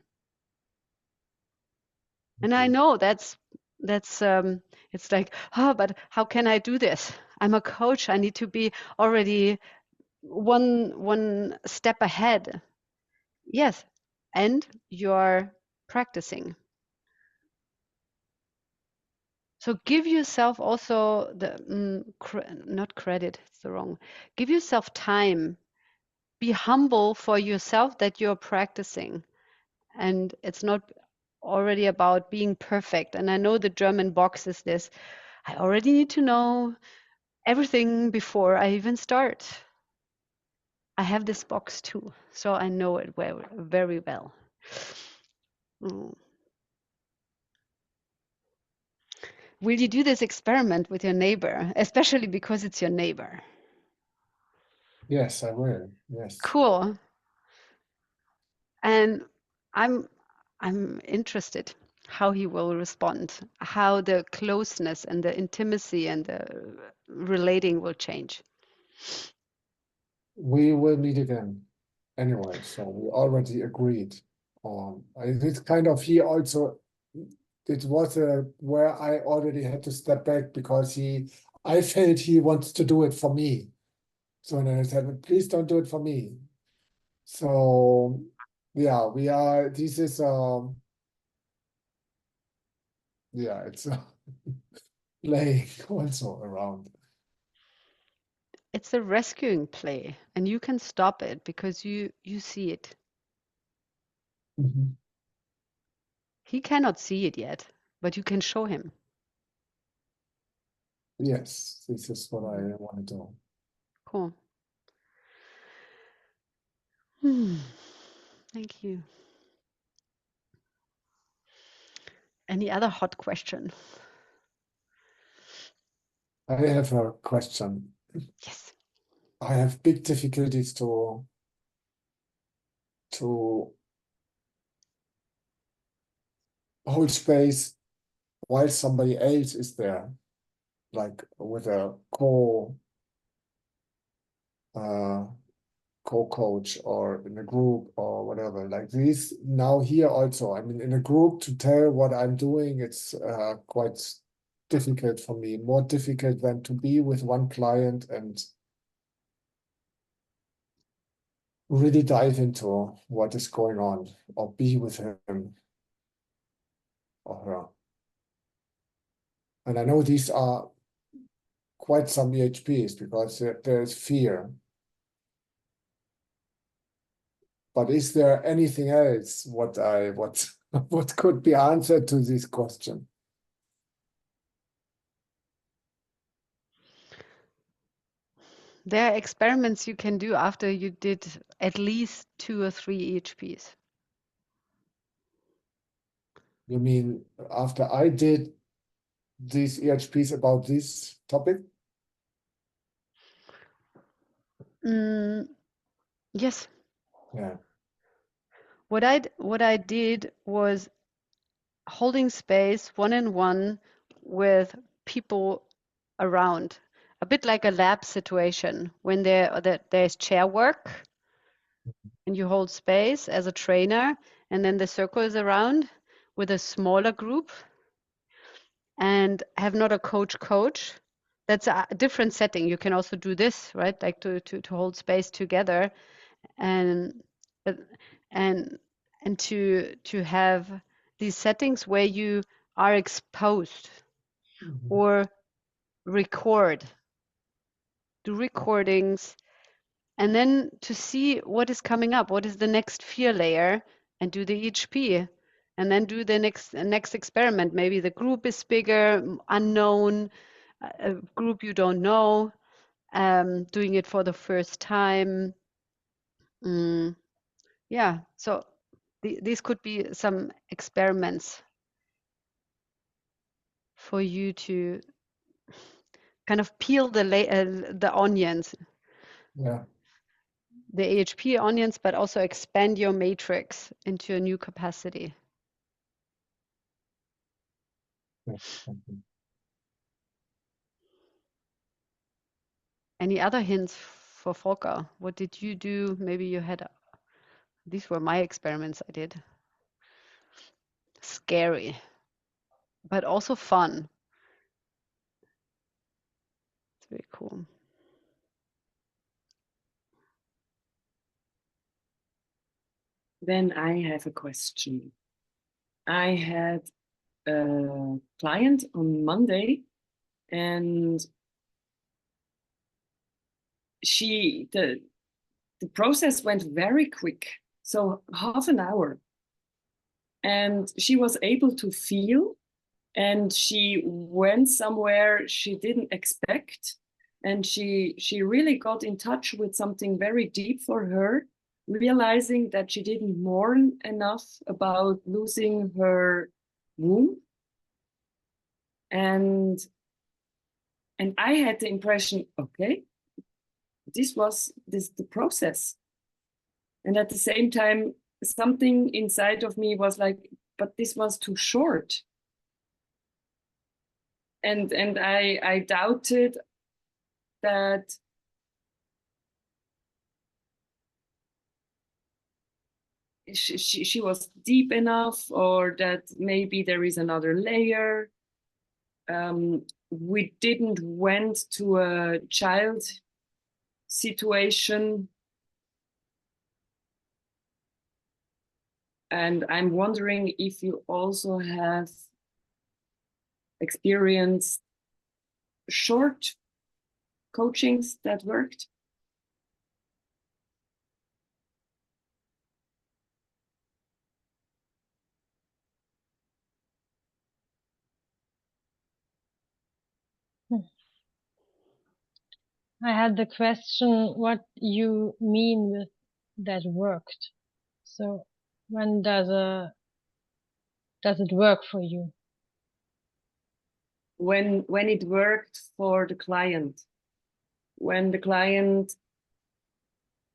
And I know that's it's like, oh, but how can I do this? I'm a coach. I need to be already one step ahead. Yes, and you're practicing. So give yourself also the not credit, it's the wrong. Give yourself time. Be humble for yourself that you're practicing. And it's not already about being perfect. And I know the German box is this. I already need to know everything before I even start. I have this box too, so I know it very well. Mm. Will you do this experiment with your neighbor, especially because it's your neighbor? Yes, I will. Yes. Cool. And I'm interested how he will respond, how the closeness and the intimacy and the relating will change. We will meet again anyway, so we already agreed on. It's kind of he also. It was where I already had to step back because I felt he wants to do it for me. So then I said, please don't do it for me. So yeah, we are. This is yeah, it's playing also around. It's a rescuing play, and you can stop it because you see it. Mhm. He cannot see it yet, but you can show him. Yes, this is what I want to do. Cool. Thank you. Any other hot question? I have a question. Yes. I have big difficulties to hold space while somebody else is there, like with a uh, co-coach or in a group or whatever. Like this now here also. I mean, in a group to tell what I'm doing, it's quite difficult for me. More difficult than to be with one client and really dive into what is going on or be with him or her. And I know these are quite some EHPs because there's fear. But is there anything else what what could be answered to this question? There are experiments you can do after you did at least 2 or 3 EHPs. You mean after I did these EHPs about this topic? Yes. Yeah. What I did was holding space one-on-one with people around, a bit like a lab situation when there's chair work and you hold space as a trainer, and then the circle is around with a smaller group and have not a coach. That's a different setting. You can also do this, right? Like to hold space together and and to have these settings where you are exposed or record, do recordings, and then to see what is coming up, what is the next fear layer, and do the EHP, and then do the next experiment. Maybe the group is bigger, unknown, a group you don't know, doing it for the first time. Yeah, so these could be some experiments for you to kind of peel the onions, Yeah. the AHP onions, but also expand your matrix into a new capacity. Yeah. Any other hints for Volker? What did you do? Maybe you had, these were my experiments I did. Scary, but also fun. It's very cool. Then I have a question. I had a client on Monday, and the process went very quick, so half an hour, and she was able to feel, and she went somewhere she didn't expect, and she really got in touch with something very deep for her, realizing that she didn't mourn enough about losing her womb. And I had the impression, okay, this was the process. And at the same time, something inside of me was like, but this was too short. And I doubted that she was deep enough, or that maybe there is another layer. We didn't went to a child situation. And I'm wondering if you also have experienced short coachings that worked? I had the question what you mean with that worked. So when does it work for you? When it worked for the client, when the client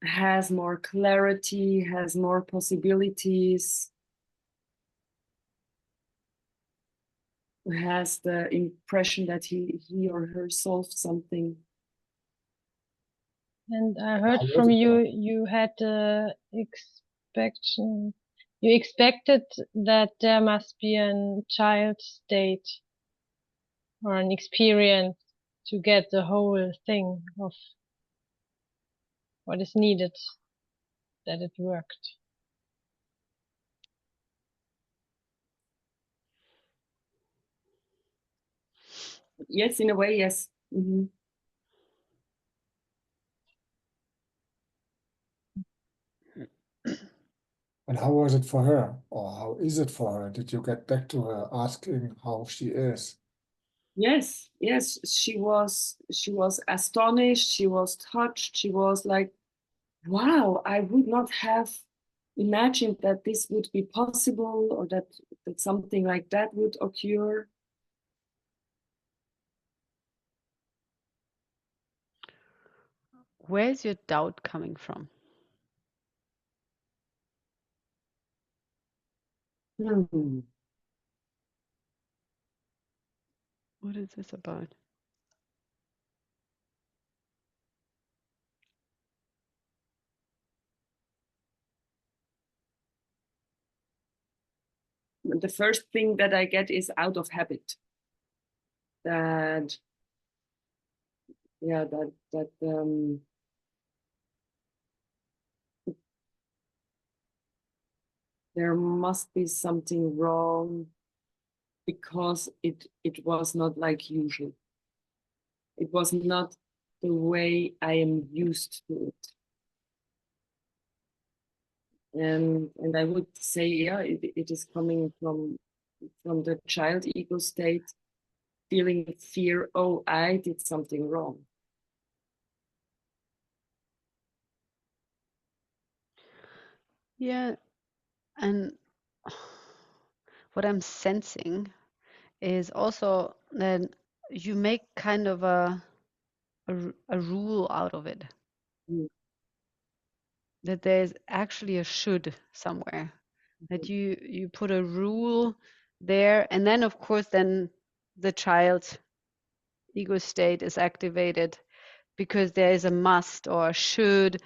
has more clarity, has more possibilities, has the impression that he or her solved something. And I heard How was from it you, for- you had you expected that there must be a child state or an experience to get the whole thing of what is needed, that it worked. Yes, in a way, yes. Mhm. And how was it for her? Or how is it for her? Did you get back to her asking how she is? Yes, yes, she was astonished, she was touched, she was like, wow, I would not have imagined that this would be possible or that something like that would occur. Where's your doubt coming from? Hmm. What is this about? The first thing that I get is out of habit. That, yeah, there must be something wrong because it was not like usual. It was not the way I am used to it. And I would say, yeah, it is coming from the child ego state, feeling fear, oh, I did something wrong. Yeah, and what I'm sensing is also that you make kind of a rule out of it. Mm. That there's actually a should somewhere. That you put a rule there, and then of course then the child's ego state is activated because there is a must or a should.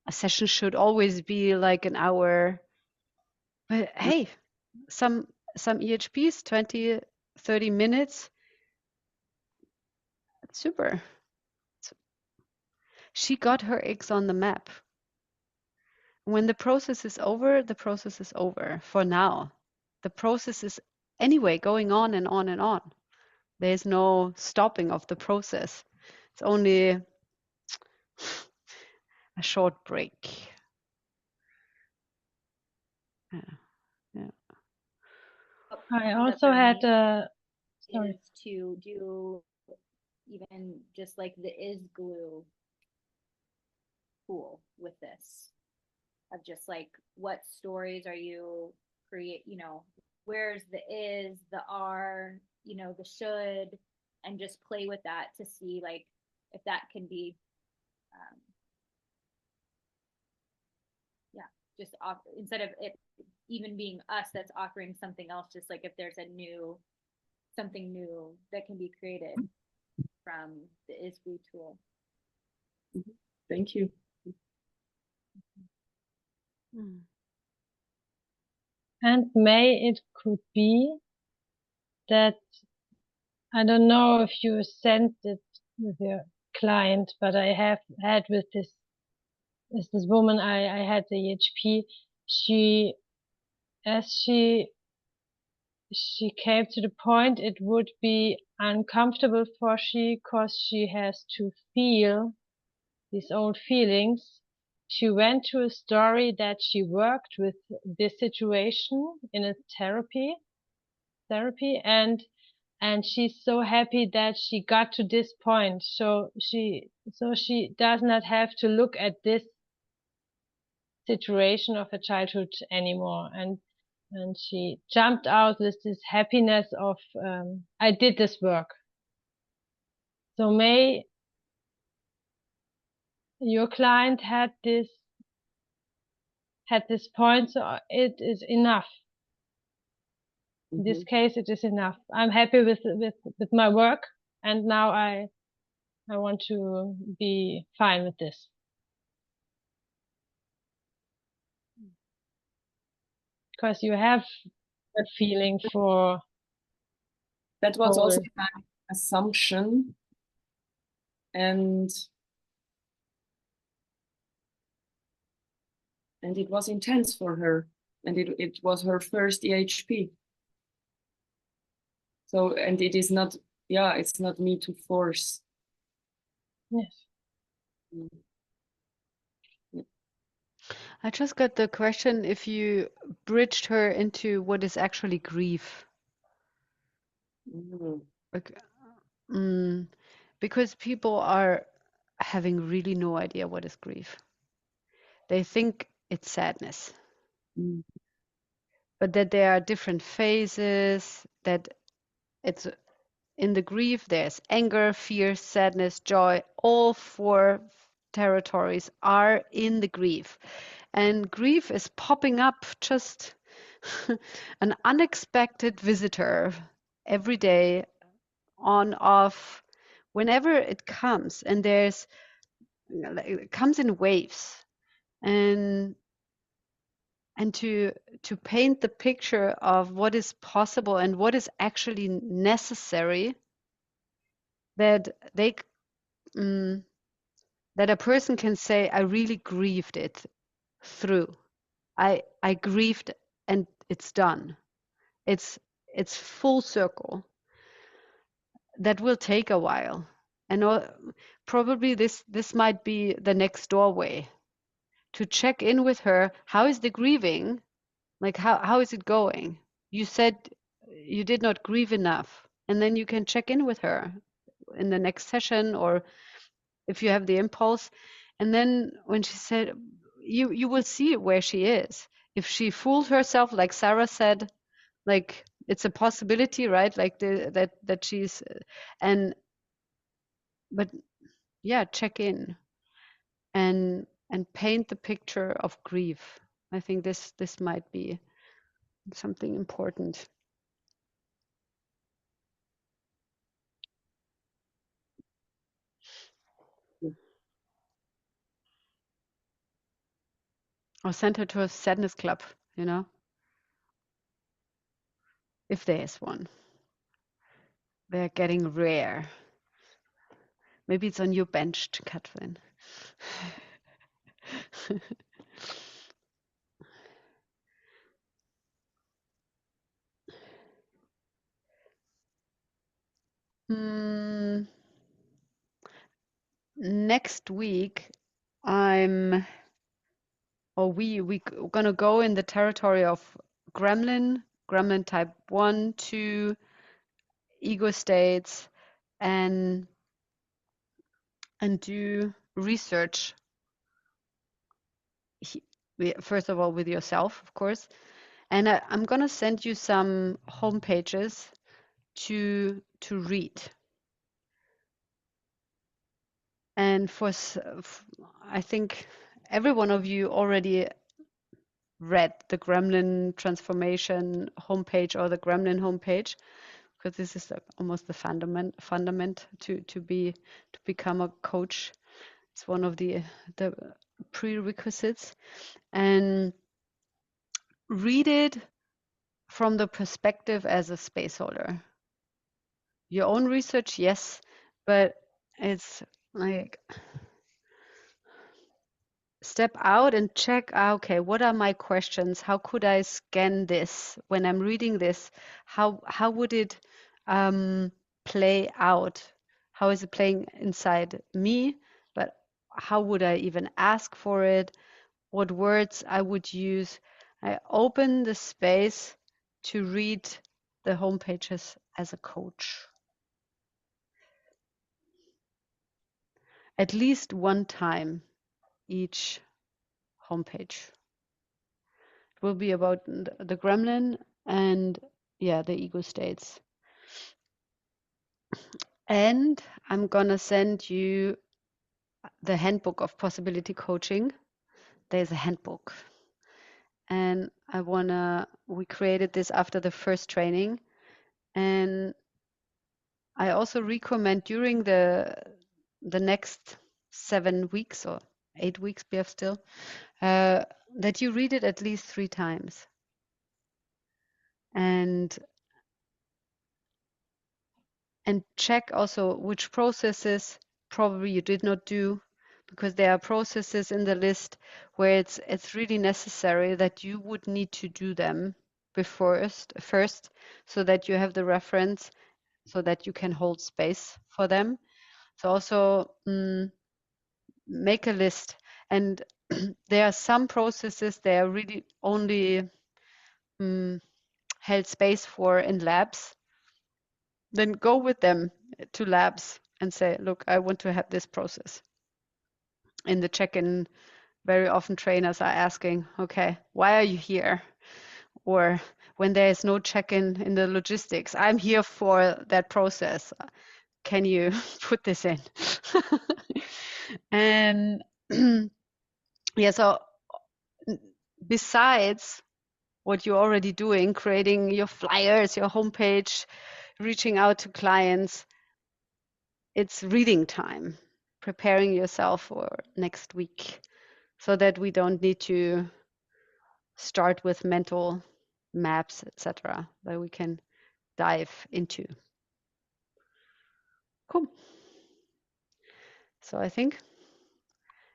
A session should always be like an hour. But hey, some EHPs, 20, 30 minutes. That's super. She got her eggs on the map. When the process is over, the process is over for now. The process is anyway going on and on and on. There's no stopping of the process. It's only a short break. Yeah. Yeah. I That also for had me a sorry. is to do even just like the is glue tool with this of just like what stories are you create, where's the is, the are, the should, and just play with that to see like if that can be yeah, just off instead of it even being us that's offering something else, just like if there's something new that can be created from the is glue tool. Thank you. And it could be that I don't know if you sensed it with your client, but I have had with this woman I had the EHP. As she she came to the point it would be uncomfortable for she, cause she has to feel these old feelings. She went to a story that she worked with this situation in a therapy, and she's so happy that she got to this point. So she does not have to look at this situation of her childhood anymore, and she jumped out with this happiness of I did this work. So May, your client had this point, so it is enough. In this case, it is enough. I'm happy with my work, and now I want to be fine with this. Because you have that feeling for. That was also whole. my assumption, and it was intense for her, and it was her first EHP. So, and it is not, yeah, it's not me to force. Yes. I just got the question if you bridged her into what is actually grief. Like, because people are having really no idea what is grief. They think it's sadness, but that there are different phases, that it's in the grief, there's anger, fear, sadness, joy. All four territories are in the grief. And grief is popping up, just an unexpected visitor every day, on, off, whenever it comes. And it comes in waves. And to paint the picture of what is possible and what is actually necessary, that that a person can say, I really grieved it through. I grieved and it's done. It's full circle. That will take a while. And probably this might be the next doorway to check in with her. How is the grieving? Like, how is it going? You said you did not grieve enough. And then you can check in with her in the next session, or if you have the impulse. And then when she said, you will see where she is. If she fooled herself, like Sarah said, like it's a possibility, right? Like that she's but yeah, check in and paint the picture of grief. I think this might be something important. Or send her to a sadness club, if there is one. They're getting rare. Maybe it's on your bench, Katrin. Next week, we're gonna go in the territory of gremlin type 1, 2, ego states, and do research. First of all, with yourself, of course. And I'm gonna send you some home pages to read. And I think every one of you already read the Gremlin transformation homepage or the Gremlin homepage, because this is almost the fundament to become a coach. It's one of the prerequisites. And read it from the perspective as a space holder. Your own research, yes, but it's like step out and check, okay, what are my questions? How could I scan this when I'm reading this? How would it play out? How is it playing inside me? But how would I even ask for it? What words I would use? I open the space to read the home pages as a coach. At least one time each homepage. It will be about the gremlin and yeah, the ego states. And I'm gonna send you the handbook of possibility coaching. There's a handbook. And we created this after the first training. And I also recommend during the next 7 weeks or 8 weeks we have still, that you read it at least 3 times. And check also which processes probably you did not do, because there are processes in the list where it's really necessary that you would need to do them first, so that you have the reference, so that you can hold space for them. So also make a list. And there are some processes they are really only held space for in labs. Then go with them to labs and say, look, I want to have this process. In the check-in, very often trainers are asking, okay, why are you here? Or when there is no check-in in the logistics, I'm here for that process. Can you put this in? And yeah, so besides what you're already doing, creating your flyers, your homepage, reaching out to clients, it's reading time, preparing yourself for next week, so that we don't need to start with mental maps, etc., that we can dive into. Cool. So I think,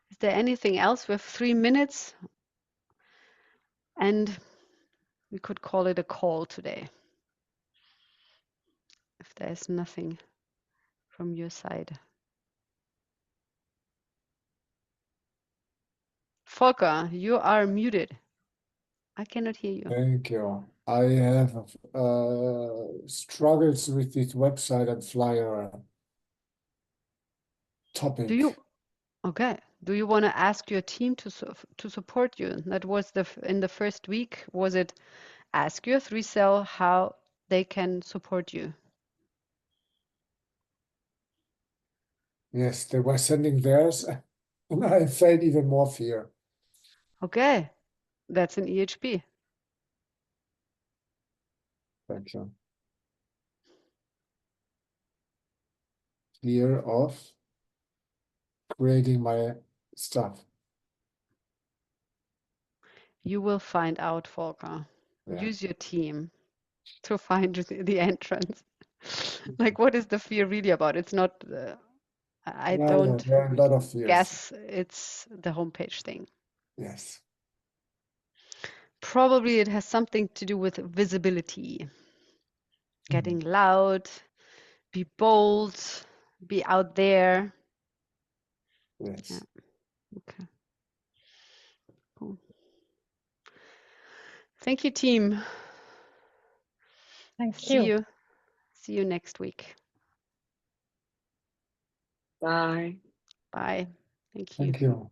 is there anything else? We have 3 minutes, and we could call it a call today, if there's nothing from your side. Volker, you are muted. I cannot hear you. Thank you. I have struggles with this website and flyer topic. Do you want to ask your team to support you? That was in the first week. Was it ask your 3Cell how they can support you? Yes, they were sending theirs, and I felt even more fear. Okay, that's an EHP. Thank you. Fear of creating my stuff. You will find out, Volker. Yeah. Use your team to find the entrance. Like, what is the fear really about? It's not, I No, don't there are a lot of fears. guess it's the homepage thing. Yes. Probably it has something to do with visibility. Getting loud, be bold, be out there. Yes. Yeah. Okay. Cool. Thank you, team. Thank See you. you next week. Bye. Bye. Thank you. Thank you.